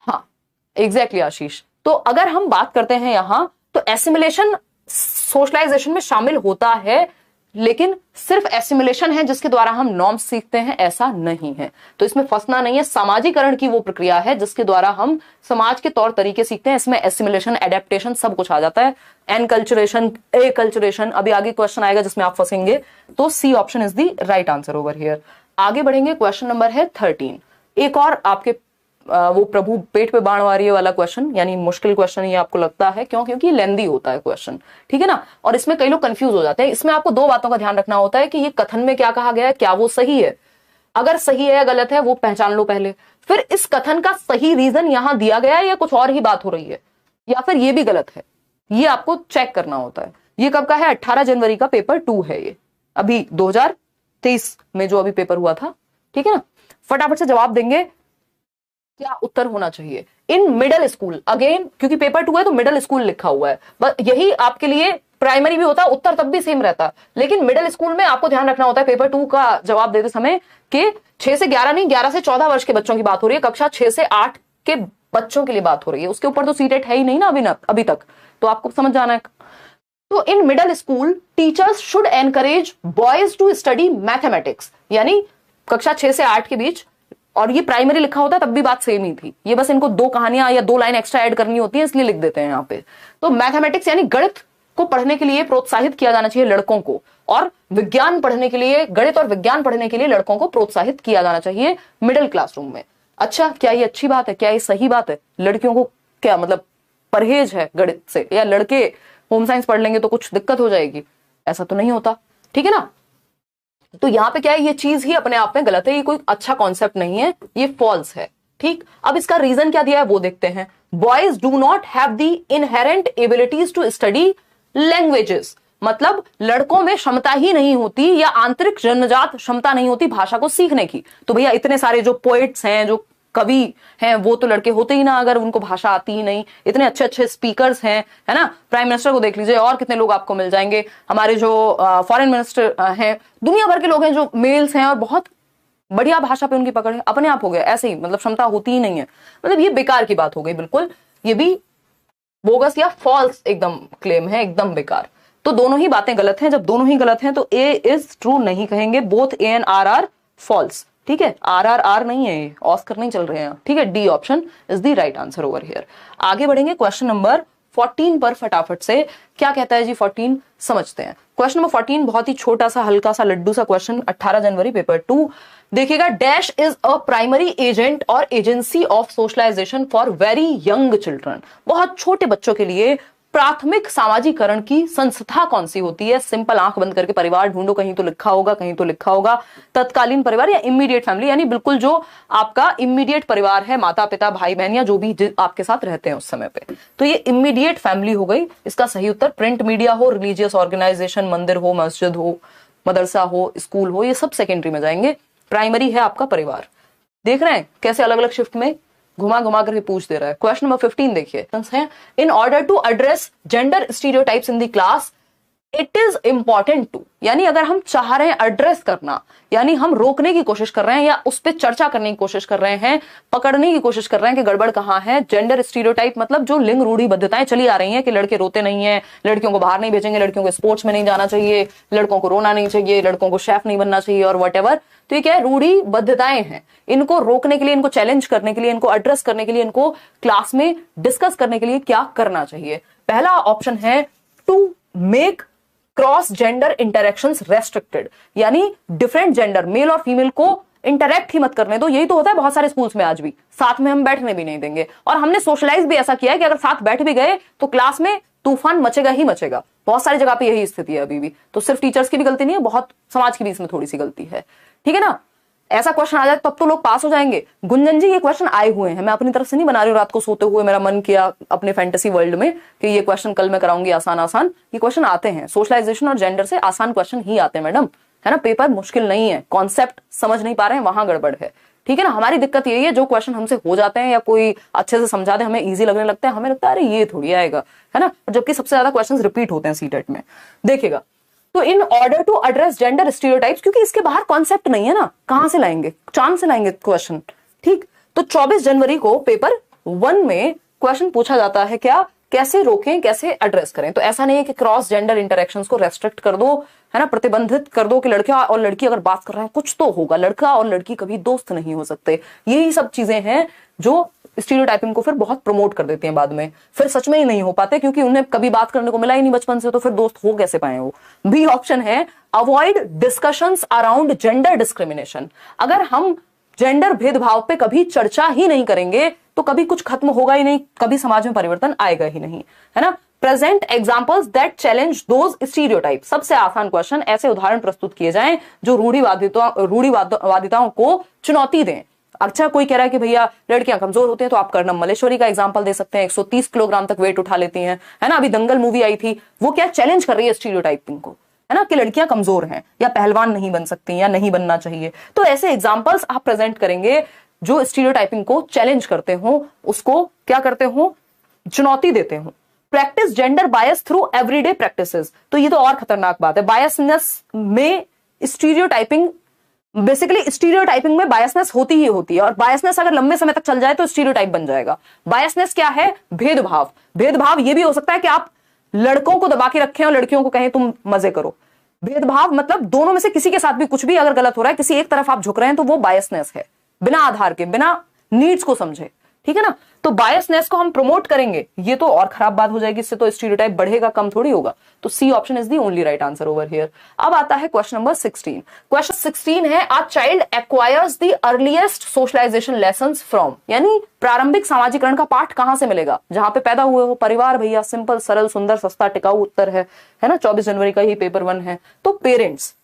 हाँ एग्जैक्टली आशीष। तो अगर हम बात करते हैं यहां, तो एसिमिलेशन सोशलाइजेशन में शामिल होता है, लेकिन सिर्फ एसिमिलेशन है जिसके द्वारा हम नॉर्म्स सीखते हैं, ऐसा नहीं है। तो इसमें फंसना नहीं है, सामाजिकरण की वो प्रक्रिया है जिसके द्वारा हम समाज के तौर तरीके सीखते हैं, इसमें एसिमिलेशन, एडेप्टेशन सब कुछ आ जाता है, एनकल्चरेशन, एकल्चरेशन, अभी आगे क्वेश्चन आएगा जिसमें आप फंसेंगे। तो C option is the right answer over here. आगे बढ़ेंगे, क्वेश्चन नंबर है 13। एक और आपके वो प्रभु पेट पे बाण वारी वाला क्वेश्चन, यानी मुश्किल क्वेश्चन ये आपको लगता है, क्यों? क्योंकि लेंदी होता है क्वेश्चन, ठीक है ना, और इसमें कई लोग कंफ्यूज हो जाते हैं। इसमें आपको 2 बातों का ध्यान रखना होता है कि ये कथन में क्या कहा गया है, क्या वो सही है, अगर सही है या गलत है वो पहचान लो पहले, फिर इस कथन का सही रीजन यहां दिया गया है या कुछ और ही बात हो रही है, या फिर ये भी गलत है, ये आपको चेक करना होता है। ये कब का है? 18 जनवरी का पेपर 2 है ये, अभी 2023 में जो अभी पेपर हुआ था, ठीक है ना। फटाफट से जवाब देंगे, क्या उत्तर होना चाहिए इन मिडिल स्कूल। अगेन क्योंकि पेपर 2 है तो मिडिल स्कूल लिखा हुआ है, बस यही आपके लिए प्राइमरी भी होता है, उत्तर तब भी सेम रहता है, लेकिन मिडिल स्कूल में आपको ध्यान रखना होता है पेपर 2 का जवाब देते समय कि 6 से 11 नहीं, 11 से 14 वर्ष के बच्चों की बात हो रही है, कक्षा 6 से 8 के बच्चों के लिए बात हो रही है, उसके ऊपर तो सीटेट है ही नहीं ना अभी तक, तो आपको समझ जाना है। तो in middle school teachers should encourage boys to study mathematics, यानी कक्षा 6 से 8 के बीच, और ये प्राइमरी लिखा होता तब भी बात सेम ही थी, ये बस इनको 2 कहानियां या 2 लाइन एक्स्ट्रा ऐड करनी होती है इसलिए लिख देते हैं यहाँ पे। तो मैथमेटिक्स यानी गणित को पढ़ने के लिए प्रोत्साहित किया जाना चाहिए लड़कों को, और विज्ञान पढ़ने के लिए, गणित और विज्ञान पढ़ने के लिए लड़कों को प्रोत्साहित किया जाना चाहिए मिडिल क्लासरूम में। अच्छा, क्या ये अच्छी बात है? क्या ये सही बात है? लड़कियों को क्या मतलब परहेज है गणित से, या लड़के होम साइंस पढ़ लेंगे तो कुछ दिक्कत हो जाएगी? ऐसा तो नहीं होता, ठीक है ना। तो यहां पे क्या है, ये चीज ही अपने आप में गलत है, ये कोई अच्छा कॉन्सेप्ट नहीं है, ये फॉल्स है। ठीक, अब इसका रीजन क्या दिया है वो देखते हैं। Boys do not have the inherent abilities to study languages, मतलब लड़कों में क्षमता ही नहीं होती या आंतरिक जन्मजात क्षमता नहीं होती भाषा को सीखने की। तो भैया इतने सारे जो पोएट्स हैं, जो कवि हैं, वो तो लड़के होते ही ना अगर उनको भाषा आती ही नहीं। इतने अच्छे अच्छे स्पीकर्स हैं, है ना, प्राइम मिनिस्टर को देख लीजिए, और कितने लोग आपको मिल जाएंगे। हमारे जो फॉरेन मिनिस्टर हैं, दुनिया भर के लोग हैं जो मेल्स हैं और बहुत बढ़िया भाषा पे उनकी पकड़ है, अपने आप हो गया ऐसे ही, मतलब क्षमता होती ही नहीं है, मतलब ये बेकार की बात हो गई बिल्कुल। ये भी बोगस या फॉल्स एकदम क्लेम है, एकदम बेकार। तो दोनों ही बातें गलत हैं। जब दोनों ही गलत हैं तो ए इज ट्रू नहीं कहेंगे, both A and R are false. ठीक है, आर आर आर नहीं है, ये ऑस्कर नहीं चल रहे हैं। ठीक है, D option is the right answer over here. आगे बढ़ेंगे क्वेश्चन नंबर 14 पर फटाफट से। क्या कहता है जी 14, समझते हैं। क्वेश्चन नंबर 14 बहुत ही छोटा सा हल्का सा लड्डू सा क्वेश्चन, 18 जनवरी पेपर 2। देखिएगा, dash is a primary agent और agency of socialization for very young children. बहुत छोटे बच्चों के लिए प्राथमिक सामाजिकरण की संस्था कौन सी होती है? सिंपल आंख बंद करके परिवार ढूंढो, कहीं तो लिखा होगा, कहीं तो लिखा होगा तत्कालीन परिवार या इमीडिएट फैमिली, यानी बिल्कुल जो आपका इमीडिएट परिवार है, माता पिता भाई बहन या जो भी आपके साथ रहते हैं उस समय पे। तो ये इमीडिएट फैमिली हो गई। इसका सही उत्तर प्रिंट मीडिया हो, रिलीजियस ऑर्गेनाइजेशन, मंदिर हो, मस्जिद हो, मदरसा हो, स्कूल हो, ये सब सेकेंडरी में जाएंगे। प्राइमरी है आपका परिवार। देख रहे हैं कैसे अलग अलग शिफ्ट में घुमा घुमा करके पूछ दे रहा है। क्वेश्चन नंबर 15 देखिए, in order to address gender stereotypes in the class it is important to, यानी अगर हम चाह रहे हैं एड्रेस करना, यानी हम रोकने की कोशिश कर रहे हैं या उस पर चर्चा करने की कोशिश कर रहे हैं, पकड़ने की कोशिश कर रहे हैं कि गड़बड़ कहां है। जेंडर स्टीरियोटाइप मतलब जो लिंग रूढ़िबद्धताएं चली आ रही हैं कि लड़के रोते नहीं है, लड़कियों को बाहर नहीं भेजेंगे, लड़कियों को स्पोर्ट्स में नहीं जाना चाहिए, लड़कों को रोना नहीं चाहिए, लड़कों को शेफ नहीं बनना चाहिए और वट। तो ये क्या है, रूढ़िबद्धताएं हैं। इनको रोकने के लिए, इनको चैलेंज करने के लिए, इनको एड्रेस करने के लिए, इनको क्लास में डिस्कस करने के लिए क्या करना चाहिए? पहला ऑप्शन है to make cross gender interactions restricted, यानी डिफरेंट जेंडर मेल और फीमेल को इंटरेक्ट ही मत करने दो। यही तो होता है बहुत सारे स्कूल्स में आज भी, साथ में हम बैठने भी नहीं देंगे। और हमने सोशलाइज भी ऐसा किया है कि अगर साथ बैठ भी गए तो क्लास में तूफान मचेगा ही मचेगा। बहुत सारी जगह पे यही स्थिति है अभी भी। तो सिर्फ टीचर्स की भी गलती नहीं है, बहुत समाज की भी इसमें थोड़ी सी गलती है। ठीक है ना, ऐसा क्वेश्चन आ जाए तब तो लोग पास हो जाएंगे। गुंजन जी, ये क्वेश्चन आए हुए हैं, मैं अपनी तरफ से नहीं बना रही हूँ। रात को सोते हुए मेरा मन किया अपने फैंटेसी वर्ल्ड में कि ये क्वेश्चन कल मैं कराऊंगी आसान आसान। ये क्वेश्चन आते हैं, सोशलाइजेशन और जेंडर से आसान क्वेश्चन ही आते हैं मैडम, है ना। पेपर मुश्किल नहीं है, कॉन्सेप्ट समझ नहीं पा रहे हैं, वहां गड़बड़ है। ठीक है ना, हमारी दिक्कत यही है, जो क्वेश्चन हमसे हो जाते हैं या कोई अच्छे से समझा दे, हमें इजी लगने लगता है, हमें लगता है अरे ये थोड़ी आएगा, है ना। जबकि सबसे ज्यादा क्वेश्चन रिपीट होते हैं सीटेट में। देखिएगा, तो in order to address gender stereotypes, क्योंकि इसके बाहर कॉन्सेप्ट नहीं है ना, कहां से लाएंगे, चांद से लाएंगे क्वेश्चन। ठीक, तो 24 जनवरी को पेपर 1 में क्वेश्चन पूछा जाता है क्या, कैसे रोकें, कैसे एड्रेस करें। तो ऐसा नहीं है कि क्रॉस जेंडर इंटरेक्शंस को रेस्ट्रिक्ट कर दो, है ना, प्रतिबंधित कर दो कि लड़का और लड़की अगर बात कर रहे हैं कुछ तो होगा, लड़का और लड़की कभी दोस्त नहीं हो सकते। यही सब चीजें हैं जो स्टीरियोटाइपिंग को फिर बहुत प्रमोट कर देती हैं बाद में, फिर सच में ही नहीं हो पाते क्योंकि उन्हें कभी बात करने को मिला ही नहीं बचपन से, तो फिर दोस्त हो कैसे पाए वो। बी ऑप्शन है avoid discussions around gender discrimination. अगर हम जेंडर भेदभाव पे कभी चर्चा ही नहीं करेंगे तो कभी कुछ खत्म होगा ही नहीं, कभी समाज में परिवर्तन आएगा ही नहीं, है ना। Present examples that challenge those stereotype. सबसे आसान क्वेश्चन, ऐसे उदाहरण प्रस्तुत किए जाएं जो रूढ़िवादिताओं को चुनौती दें। अच्छा, कोई कह रहा है कि भैया लड़कियां कमजोर होती हैं तो आप कर्णम मल्लेश्वरी का एग्जांपल दे सकते हैं, 130 किलोग्राम तक वेट उठा लेती हैं, है ना। अभी दंगल मूवी आई थी, वो क्या चैलेंज कर रही है स्टीरियोटाइपिंग को, है ना, कि लड़कियां कमजोर हैं या पहलवान नहीं बन सकती या नहीं बनना चाहिए। तो ऐसे एग्जांपल्स आप प्रेजेंट करेंगे जो स्टीरियोटाइपिंग को चैलेंज करते हो, उसको क्या करते हो, चुनौती देते हो। Practice gender bias through everyday practices. तो ये तो और खतरनाक बात है, बायसनेस में स्टीरियोटाइपिंग, बेसिकली स्टीरियोटाइपिंग में बायसनेस होती ही होती है, और बायसनेस अगर लंबे समय तक चल जाए तो स्टीरियोटाइप बन जाएगा। बायसनेस क्या है, भेदभाव। भेदभाव ये भी हो सकता है कि आप लड़कों को दबा के रखें और लड़कियों को कहें तुम मजे करो। भेदभाव मतलब दोनों में से किसी के साथ भी कुछ भी अगर गलत हो रहा है, किसी एक तरफ आप झुक रहे हैं, तो वो बायसनेस है, बिना आधार के, बिना नीड्स को समझे। ठीक है ना, तो बायसनेस को हम प्रमोट करेंगे, ये तो और खराब बात हो जाएगी, इससे तो स्टीरियोटाइप बढ़ेगा, कम थोड़ी होगा। तो C option is the only right answer over here. अब आता है क्वेश्चन नंबर 16। क्वेश्चन 16 है a child acquires the earliest socialisation lessons from, यानी प्रारंभिक सामाजिकरण का पाठ कहां से मिलेगा, जहां पे पैदा हुए हो, परिवार भैया, सिंपल सरल सुंदर सस्ता टिकाऊ उत्तर है ना। 24 जनवरी का ही पेपर 1 है, तो पेरेंट्स,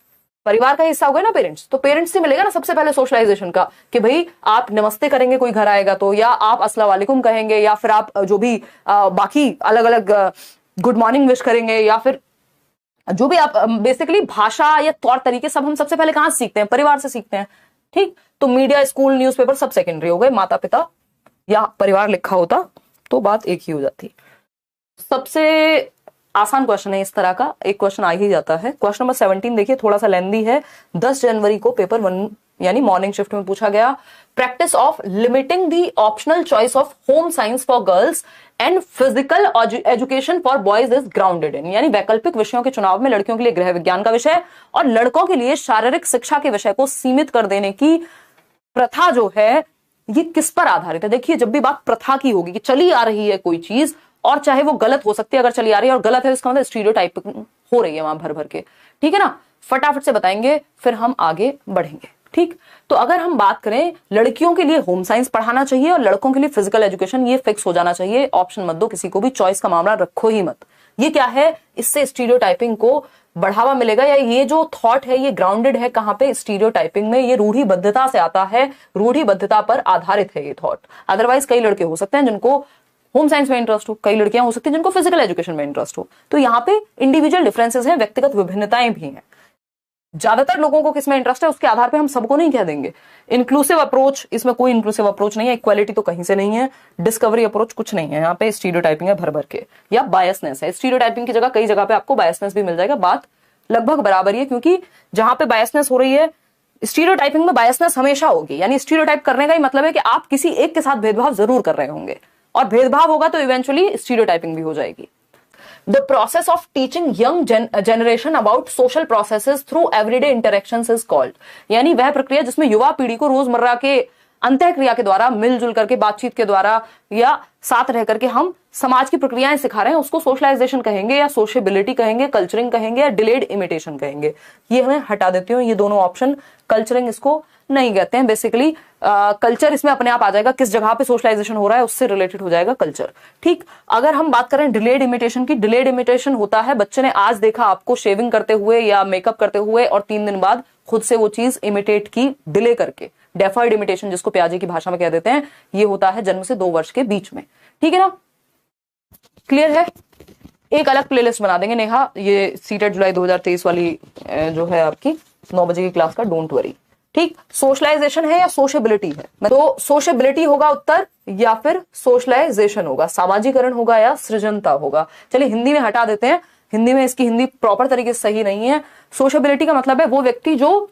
परिवार का हिस्सा हो गए ना पेरेंट्स, तो पेरेंट्स से मिलेगा ना सबसे पहले सोशलाइजेशन का, कि भाई आप नमस्ते करेंगे कोई घर आएगा तो, या आप अस्सलाम वालेकुम कहेंगे, या फिर आप जो भी बाकी अलग अलग गुड मॉर्निंग विश करेंगे, या फिर जो भी आप बेसिकली भाषा या तौर तरीके सब हम सबसे पहले कहां सीखते हैं, परिवार से सीखते हैं। ठीक, तो मीडिया, स्कूल, न्यूज़पेपर सब सेकेंडरी हो गए, माता पिता या परिवार लिखा होता तो बात एक ही हो जाती। सबसे आसान क्वेश्चन है इस तरह का, एक क्वेश्चन आ ही जाता है। क्वेश्चन नंबर 17 देखिए, थोड़ा सा लेंदी है, 10 जनवरी को पेपर 1 यानी मॉर्निंग शिफ्ट में पूछा गया। Practice of limiting the optional choice of home science for girls and physical education for boys is grounded in, यानी वैकल्पिक विषयों के चुनाव में लड़कियों के लिए गृह विज्ञान का विषय और लड़कों के लिए शारीरिक शिक्षा के विषय को सीमित कर देने की प्रथा जो है ये किस पर आधारित है। देखिए, जब भी बात प्रथा की होगी कि चली आ रही है कोई चीज, और चाहे वो गलत हो सकती है, अगर चली आ रही है और गलत है इसका मतलब स्टीरियोटाइपिंग हो रही है वहां भर भर के, ठीक है ना। फटाफट से बताएंगे फिर हम आगे बढ़ेंगे, ठीक। तो अगर हम बात करें, लड़कियों के लिए होम साइंस पढ़ाना चाहिए और लड़कों के लिए फिजिकल एजुकेशन, ये फिक्स हो जाना चाहिए। ऑप्शन मत दो किसी को भी, चॉइस का मामला रखो ही मत। ये क्या है, इससे स्टीरियोटाइपिंग को बढ़ावा मिलेगा, या ये जो थॉट है ये ग्राउंडेड है कहां पे, स्टीरियोटाइपिंग में। ये रूढ़िबद्धता से आता है, रूढ़िबद्धता पर आधारित है ये थॉट। अदरवाइज कई लड़के हो सकते हैं जिनको होम साइंस में इंटरेस्ट हो, कई लड़कियां हो सकती हैं जिनको फिजिकल एजुकेशन में इंटरेस्ट हो। तो यहाँ पे इंडिविजुअल डिफरेंसेस हैं, व्यक्तिगत विभिन्नताएं भी हैं। ज्यादातर लोगों को किसमें इंटरेस्ट है उसके आधार पे हम सबको नहीं कह देंगे। इंक्लूसिव अप्रोच, इसमें कोई इंक्लूसिव अप्रोच नहीं है, इक्वालिटी तो कहीं से नहीं है, डिस्कवरी अप्रोच कुछ नहीं है, यहाँ पे स्टीरियोटाइपिंग है भर भर के, या बायसनेस है। स्टीरियोटाइपिंग की जगह कई जगह पे आपको बायसनेस भी मिल जाएगा, बात लगभग बराबर ही है, क्योंकि जहां पे बायसनेस हो रही है, स्टीरियोटाइपिंग में बायसनेस हमेशा होगी। यानी स्टीरियोटाइप करने का ही मतलब है कि आप किसी एक के साथ भेदभाव जरूर कर रहे होंगे, और भेदभाव होगा तो इवेंचुअली स्टीरियोटाइपिंग भी हो जाएगी। The process of teaching young generation about social processes through everyday interactions is called, यानी वह प्रक्रिया जिसमें युवा पीढ़ी को रोजमर्रा के अंतःक्रिया के द्वारा, मिलजुल करके, बातचीत के द्वारा या साथ रह करके हम समाज की प्रक्रियाएं सिखा रहे हैं, उसको सोशलाइजेशन कहेंगे या सोशेबिलिटी कहेंगे, कल्चरिंग कहेंगे या डिलेड इमिटेशन कहेंगे। ये हमें हटा देती हूँ, ये दोनों ऑप्शन। कल्चरिंग इसको नहीं कहते हैं, बेसिकली कल्चर इसमें अपने आप आ जाएगा, किस जगह पे सोशलाइजेशन हो रहा है उससे रिलेटेड हो जाएगा कल्चर, ठीक। अगर हम बात करें डिलेड इमिटेशन की, डिलेड इमिटेशन होता है बच्चे ने आज देखा आपको शेविंग करते हुए या मेकअप करते हुए, और 3 दिन बाद खुद से वो चीज इमिटेट की डिले करके। डेफर्ड इमिटेशन जिसको प्याजे की भाषा में कह देते हैं, ये होता है जन्म से 2 वर्ष के बीच में, ठीक है ना। क्लियर है। एक अलग प्लेलिस्ट बना देंगे नेहा, ये सीटेट जुलाई 2023 वाली जो है आपकी 9 बजे की क्लास का, डोंट वरी, ठीक। सोशलाइजेशन है या सोशेबिलिटी है, तो सोशेबिलिटी होगा उत्तर, या फिर सोशलाइजेशन होगा, सामाजिकरण होगा या सृजनता होगा। चलिए हिंदी में हटा देते हैं, हिंदी में इसकी हिंदी प्रॉपर तरीके से सही नहीं है। सोशेबिलिटी का मतलब है वो व्यक्ति जो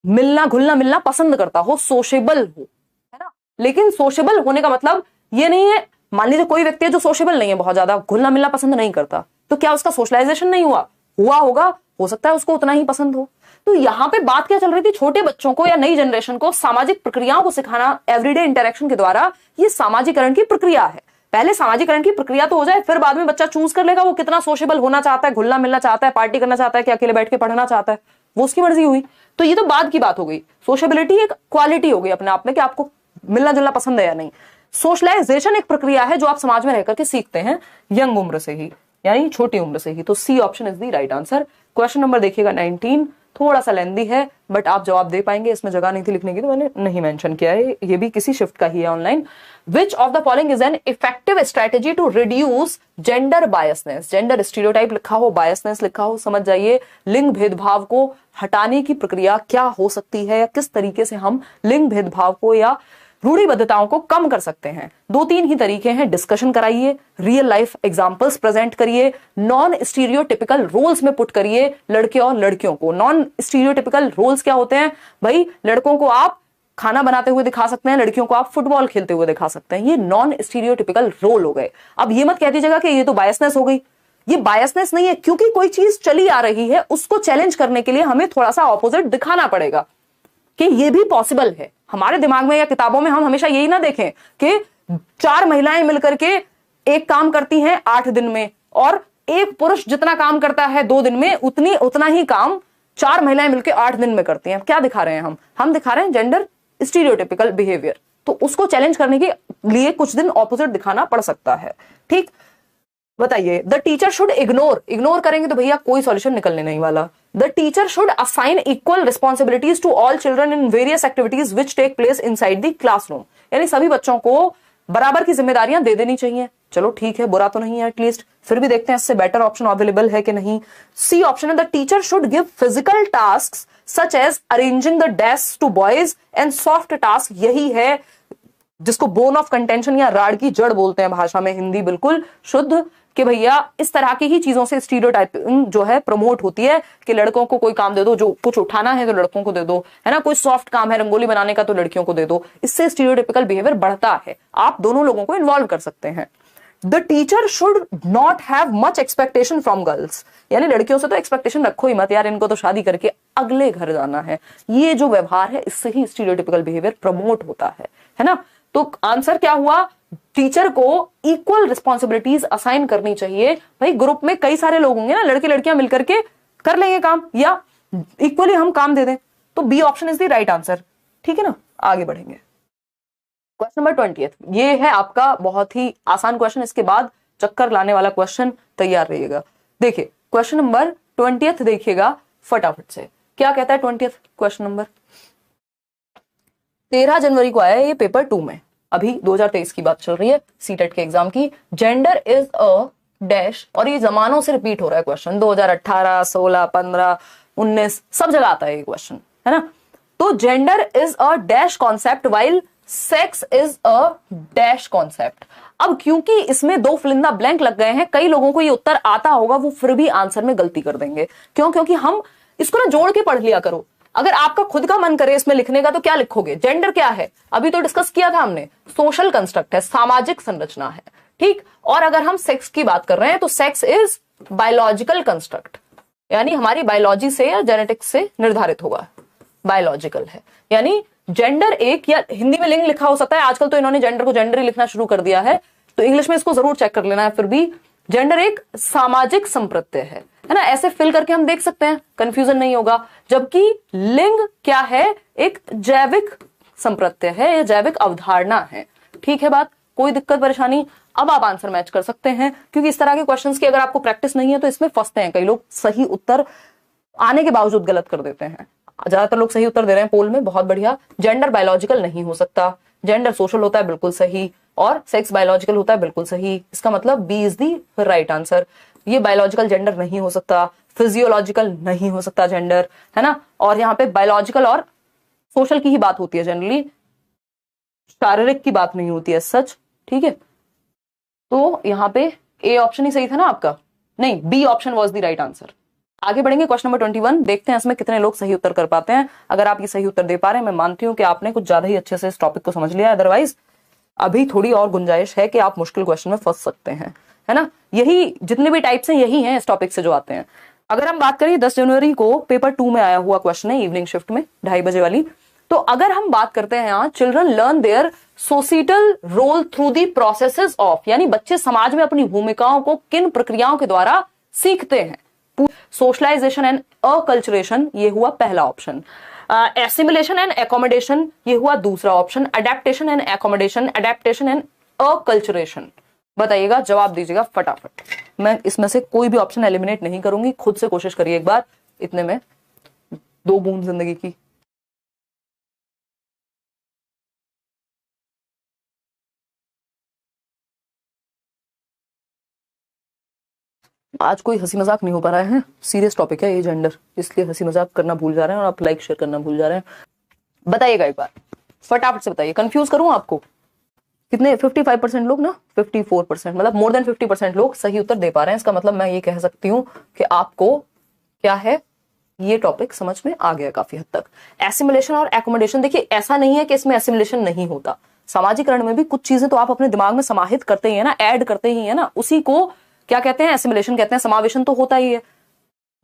मिलना घुलना मिलना पसंद करता हो, सोशेबल हो, है ना। लेकिन सोशेबल होने का मतलब ये नहीं है, मान लीजिए कोई व्यक्ति है जो सोशेबल नहीं है, बहुत ज्यादा घुलना मिलना पसंद नहीं करता, तो क्या उसका सोशलाइजेशन नहीं हुआ? हुआ होगा, हो सकता है उसको उतना ही पसंद हो। तो यहां पे बात क्या चल रही थी, छोटे बच्चों को या नई जनरेशन को सामाजिक प्रक्रियाओं को सिखाना एवरीडे इंटरेक्शन के द्वारा, ये सामाजिकरण की प्रक्रिया है। पहले सामाजिकरण की प्रक्रिया तो हो जाए, फिर बाद में बच्चा चूज कर लेगा वो कितना सोशेबल होना चाहता है, घुलना मिलना चाहता है, पार्टी करना चाहता है कि अकेले बैठ के पढ़ना चाहता है, वो उसकी मर्जी हुई। तो ये तो बाद की बात हो गई। सोशेबिलिटी एक क्वालिटी हो गई अपने आप में कि आपको मिलना जुलना पसंद है या नहीं। सोशलाइजेशन एक प्रक्रिया है जो आप समाज में रहकर के सीखते हैं यंग उम्र से ही, यानी छोटी उम्र से ही। तो C option is the right answer. Question number देखिएगा 19, थोड़ा सा लेंदी है बट आप जवाब दे पाएंगे, इसमें जगह नहीं थी लिखने की तो मैंने नहीं मेंशन किया है, ये भी किसी शिफ्ट का ही है online. Which of the following is an effective strategy to reduce gender biasness? Gender stereotype लिखा हो, बायसनेस लिखा हो, समझ जाइए लिंग भेदभाव को हटाने की प्रक्रिया क्या हो सकती है, या किस तरीके से हम लिंग भेदभाव को या रूढ़िबद्धताओं को कम कर सकते हैं। 2-3 ही तरीके हैं, डिस्कशन कराइए, रियल लाइफ एग्जांपल्स प्रेजेंट करिए, नॉन स्टीरियोटिपिकल रोल्स में पुट करिए लड़के और लड़कियों को। नॉन स्टीरियोटिपिकल रोल्स क्या होते हैं भाई? लड़कों को आप खाना बनाते हुए दिखा सकते हैं, लड़कियों को आप फुटबॉल खेलते हुए दिखा सकते हैं, ये नॉन स्टीरियोटिपिकल रोल हो गए। अब ये मत कह दीजिएगा कि ये तो बायसनेस हो गई, ये बायसनेस नहीं है, क्योंकि कोई चीज चली आ रही है उसको चैलेंज करने के लिए हमें थोड़ा सा ऑपोजिट दिखाना पड़ेगा कि ये भी पॉसिबल है। हमारे दिमाग में या किताबों में हम हमेशा यही ना देखें कि 4 महिलाएं मिलकर के एक काम करती हैं 8 दिन में, और एक पुरुष जितना काम करता है 2 दिन में, उतना ही काम 4 महिलाएं मिलकर 8 दिन में करती हैं। क्या दिखा रहे हैं हम दिखा रहे हैं जेंडर स्टीरियोटिपिकल बिहेवियर। तो उसको चैलेंज करने के लिए कुछ दिन ऑपोजिट दिखाना पड़ सकता है, ठीक। बताइए, द टीचर शुड इग्नोर करेंगे तो भैया कोई सॉल्यूशन निकलने नहीं वाला। The teacher should assign equal responsibilities to all children in various activities which take place inside the classroom, यानी सभी बच्चों को बराबर की जिम्मेदारियां दे देनी चाहिए। चलो ठीक है, बुरा तो नहीं है, एटलीस्ट फिर भी देखते हैं इससे बेटर ऑप्शन अवेलेबल है कि नहीं। सी ऑप्शन है, the teacher should give physical task such as arranging the desk to boys and soft task, यही है जिसको बोन ऑफ कंटेंशन या राड की जड़ बोलते हैं भाषा में, हिंदी बिल्कुल शुद्ध, कि भैया इस तरह की ही चीजों से स्टीरियोटाइपिंग जो है प्रमोट होती है कि लड़कों को कोई काम दे दो, जो कुछ उठाना है तो लड़कों को दे दो, है ना, कोई सॉफ्ट काम है रंगोली बनाने का तो लड़कियों को दे दो। इससे स्टीरियोटिपिकल बिहेवियर बढ़ता है। आप दोनों लोगों को इन्वॉल्व कर सकते हैं। The teacher should not have much expectation from girls, यानी लड़कियों से तो एक्सपेक्टेशन रखो ही मत यार, इनको तो शादी करके अगले घर जाना है। ये जो व्यवहार है इससे ही स्टीरियोटिपिकल बिहेवियर प्रमोट होता है ना। तो आंसर क्या हुआ, टीचर को इक्वल रिस्पॉन्सिबिलिटीज असाइन करनी चाहिए। भाई ग्रुप में कई सारे लोग होंगे ना, लड़के लड़कियां मिलकर के कर लेंगे काम, या इक्वली हम काम दे दें। तो B option is the right answer. ठीक है ना, आगे बढ़ेंगे। क्वेश्चन नंबर 20, ये है आपका बहुत ही आसान क्वेश्चन, इसके बाद चक्कर लाने वाला क्वेश्चन, तैयार रहिएगा। देखिए क्वेश्चन नंबर 20 देखिएगा फटाफट से, क्या कहता है 20 क्वेश्चन नंबर। 13 जनवरी को आया है ये पेपर 2 में, अभी 2023 की बात चल रही है, सीटेट के एग्जाम की। जेंडर इज अ डैश, और ये जमानों से रिपीट हो रहा है क्वेश्चन, 2018, 16, 15, 19 सब जगह आता है ये क्वेश्चन, है ना। तो gender is a dash concept while sex is a dash concept. अब क्योंकि इसमें 2 फिलिंदा ब्लैंक लग गए हैं, कई लोगों को ये उत्तर आता होगा, वो फिर भी आंसर में गलती कर देंगे। क्यों? क्योंकि हम इसको ना जोड़ के पढ़ लिया करो। अगर आपका खुद का मन करे इसमें लिखने का तो क्या लिखोगे? जेंडर क्या है, अभी तो डिस्कस किया था हमने, सोशल कंस्ट्रक्ट है, सामाजिक संरचना है, ठीक। और अगर हम सेक्स की बात कर रहे हैं तो सेक्स इज बायोलॉजिकल कंस्ट्रक्ट, यानी हमारी बायोलॉजी से या जेनेटिक्स से निर्धारित होगा, बायोलॉजिकल है। यानी जेंडर एक, या हिंदी में लिंग लिखा हो सकता है, आजकल तो इन्होंने जेंडर को जेंडर ही लिखना शुरू कर दिया है, तो इंग्लिश में इसको जरूर चेक कर लेना है। फिर भी जेंडर एक सामाजिक संप्रत्यय है ना, ऐसे फिल करके हम देख सकते हैं, कंफ्यूजन नहीं होगा। जबकि लिंग क्या है, एक जैविक संप्रत्यय है, या जैविक अवधारणा है। ठीक है बात, कोई दिक्कत परेशानी? अब आप आंसर मैच कर सकते हैं, क्योंकि इस तरह के क्वेश्चंस की अगर आपको प्रैक्टिस नहीं है तो इसमें फंसते हैं कई लोग, सही उत्तर आने के बावजूद गलत कर देते हैं। ज्यादातर लोग सही उत्तर दे रहे हैं पोल में, बहुत बढ़िया। जेंडर बायोलॉजिकल नहीं हो सकता, जेंडर सोशल होता है, बिल्कुल सही, और सेक्स बायोलॉजिकल होता है, बिल्कुल सही। इसका मतलब B is the right answer. ये बायोलॉजिकल जेंडर नहीं हो सकता, फिजियोलॉजिकल नहीं हो सकता जेंडर, है ना। और यहाँ पे बायोलॉजिकल और सोशल की ही बात होती है जनरली, शारीरिक की बात नहीं होती है सच, ठीक है। तो यहाँ पे ए ऑप्शन ही सही था ना आपका, नहीं, B option was the right answer. आगे बढ़ेंगे क्वेश्चन नंबर 21, देखते हैं इसमें कितने लोग सही उत्तर कर पाते हैं। अगर आप ये सही उत्तर दे पा रहे हैं, मैं मानती हूं कि आपने कुछ ज्यादा ही अच्छे से इस टॉपिक को समझ लिया, अदरवाइज अभी थोड़ी और गुंजाइश है कि आप मुश्किल क्वेश्चन में फंस सकते हैं, है ना। यही जितने भी टाइप्स हैं यही हैं इस टॉपिक से जो आते हैं। अगर हम बात करें 10 जनवरी को पेपर 2 में आया हुआ क्वेश्चन है, इवनिंग शिफ्ट में 2:30 बजे वाली। तो अगर हम बात करते हैं यहाँ, children learn their societal role through the processes of, यानी बच्चे समाज में अपनी भूमिकाओं को किन प्रक्रियाओं के द्वारा सीखते हैं। सोशलाइजेशन एंड अकल्चरेशन, ये हुआ पहला ऑप्शन। एसिमिलेशन एंड एकोमोडेशन, ये हुआ दूसरा option. Adaptation and accommodation, adaptation and acculturation. बताइएगा, जवाब दीजिएगा फटाफट। मैं इसमें से कोई भी ऑप्शन एलिमिनेट नहीं करूंगी, खुद से कोशिश करिए एक बार, इतने में 2 बूंद जिंदगी की। आज कोई हंसी मजाक नहीं हो पा रहा है, सीरियस टॉपिक है ये जेंडर, इसलिए हंसी मजाक करना भूल जा रहे हैं और आप लाइक शेयर करना भूल जा रहे हैं। बताइएगा एक बार, फटाफट से बताइए, कंफ्यूज करूं आपको? कितने? 55% लोग ना, 54%, मतलब मोर देन 50% लोग सही उत्तर दे पा रहे हैं। इसका मतलब मैं ये कह सकती हूँ कि आपको क्या है, ये टॉपिक समझ में आ गया काफी हद तक। एसिमिलेशन और एकोमोडेशन, देखिए ऐसा नहीं है कि इसमें एसिमिलेशन नहीं होता, सामाजिकरण में भी कुछ चीजें तो आप अपने दिमाग में समाहित करते ही है ना, ऐड करते ही है ना, उसी को क्या कहते हैं, एसिमिलेशन कहते हैं। समावेशन तो होता ही है।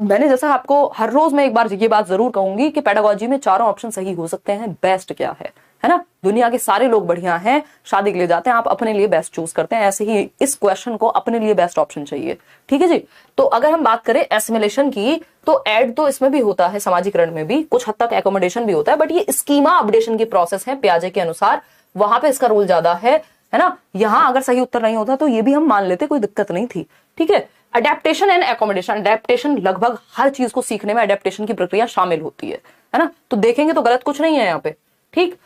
मैंने जैसा आपको हर रोज मैं एक बार ये बात जरूर कहूंगी कि पेडागोजी में चारों ऑप्शन सही हो सकते हैं, बेस्ट क्या है ना। दुनिया के सारे लोग बढ़िया हैं, शादी के लिए जाते हैं, आप अपने लिए बेस्ट चूज करते हैं, ऐसे ही इस क्वेश्चन को अपने लिए बेस्ट ऑप्शन चाहिए, ठीक है जी। तो अगर हम बात करें एसिमिलेशन की, तो ऐड तो इसमें भी होता है, सामाजिकरण में भी कुछ हद तक एकोमोडेशन भी होता है, बट ये स्कीमा अपडेशन की प्रोसेस है पियाजे के अनुसार, वहां पे इसका रोल ज्यादा है ना। यहां अगर सही उत्तर नहीं होता तो ये भी हम मान लेते, कोई दिक्कत नहीं थी, ठीक है। अडेप्टेशन एंड एकोमोडेशन, अडेप्टेशन लगभग हर चीज को सीखने में अडेप्टेशन की प्रक्रिया शामिल होती है ना। तो देखेंगे तो गलत कुछ नहीं है यहाँ पे, ठीक।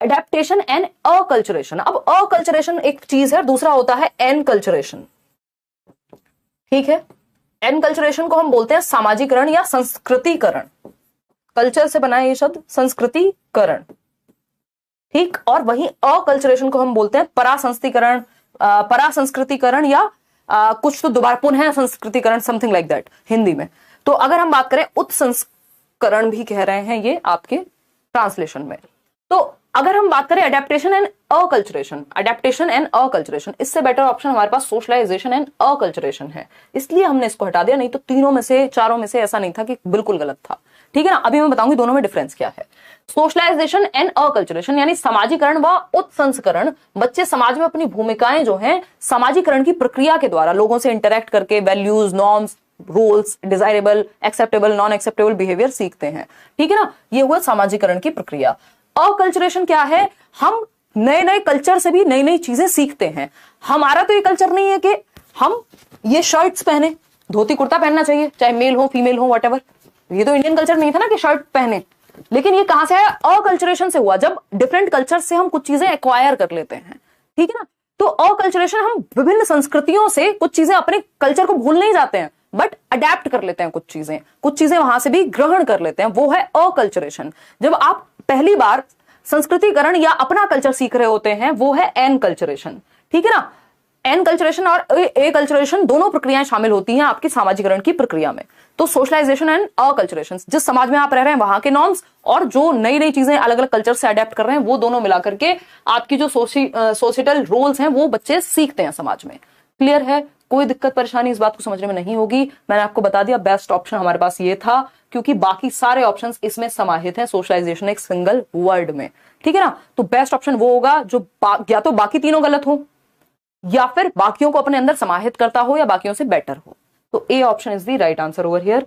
अडेप्टेशन एंड अकल्चरेशन, अब अकल्चरेशन एक चीज है, दूसरा होता है एनकल्चरेशन, ठीक है। एनकल्चरेशन को हम बोलते हैं सामाजिकरण या संस्कृतिकरण, कल्चर से बना है ये शब्द, संस्कृतिकरण, ठीक। और वहीं अकल्चरेशन को हम बोलते हैं परासंस्कृतिकरण, परासंस्कृतिकरण या कुछ तो दोबारा पुनः संस्कृतिकरण, समथिंग लाइक दैट हिंदी में। तो अगर हम बात करें उत्संस्करण भी कह रहे हैं ये आपके ट्रांसलेशन में। तो अगर हम बात करें adaptation and acculturation, adaptation and acculturation, इससे बेटर ऑप्शन हमारे पास सोशलाइजेशन एंड अकल्चरेशन है, इसलिए हमने इसको हटा दिया। नहीं तो तीनों में से, चारों में से ऐसा नहीं था कि बिल्कुल गलत था। ठीक है ना। अभी मैं बताऊंगी दोनों में डिफरेंस क्या है। सोशलाइजेशन एंड अकल्चरेशन यानी समाजीकरण व उत्संस्करण, बच्चे समाज में अपनी भूमिकाएं जो हैं समाजीकरण की प्रक्रिया के द्वारा लोगों से इंटरेक्ट करके values, norms, rules, desirable, acceptable, non acceptable behaviour सीखते हैं। ठीक है ना। ये हुआ समाजीकरण की प्रक्रिया। अकल्चरेशन क्या है, हम नए नए कल्चर से भी नई नई चीजें सीखते हैं। हमारा तो ये कल्चर नहीं है कि हम ये शर्ट्स पहने, धोती कुर्ता पहनना चाहिए, चाहे मेल हो फीमेल हो व्हाटएवर। ये तो इंडियन कल्चर नहीं था ना कि शर्ट पहने। लेकिन ये कहां से आया, अकल्चरेशन से हुआ, जब डिफरेंट कल्चर से हम कुछ चीजें एक्वायर कर लेते हैं। ठीक है ना। तो अकल्चरेशन, हम विभिन्न संस्कृतियों से कुछ चीजें, अपने कल्चर को भूल नहीं जाते हैं बट अडेप्ट कर लेते हैं, कुछ चीजें वहां से भी ग्रहण कर लेते हैं, वो है अकल्चरेशन। जब आप पहली बार संस्कृतिकरण या अपना कल्चर सीख रहे होते हैं, वो है एनकल्चरेशन। ठीक है ना। एनकल्चरेशन और एकल्चरेशन दोनों प्रक्रियाएं शामिल होती हैं आपकी सामाजिकरण की प्रक्रिया में। तो सोशलाइजेशन एंड अकल्चरेशन, जिस समाज में आप रह रहे हैं वहां के नॉर्म्स और जो नई नई चीजें अलग अलग कल्चर से अडेप्ट कर रहे हैं, वो दोनों मिला करके आपकी जो सोशल रोल्स हैं वो बच्चे सीखते हैं समाज में। क्लियर है। कोई दिक्कत परेशानी इस बात को समझने में नहीं होगी। मैंने आपको बता दिया बेस्ट ऑप्शन हमारे पास ये था, क्योंकि बाकी सारे ऑप्शंस इसमें समाहित हैं सोशलाइजेशन एक सिंगल वर्ड में। ठीक है ना। तो बेस्ट ऑप्शन वो होगा जो या तो बाकी तीनों गलत हो, या फिर बाकियों को अपने अंदर समाहित करता हो, या बाकियों से बेटर हो। तो A option is the right answer over here.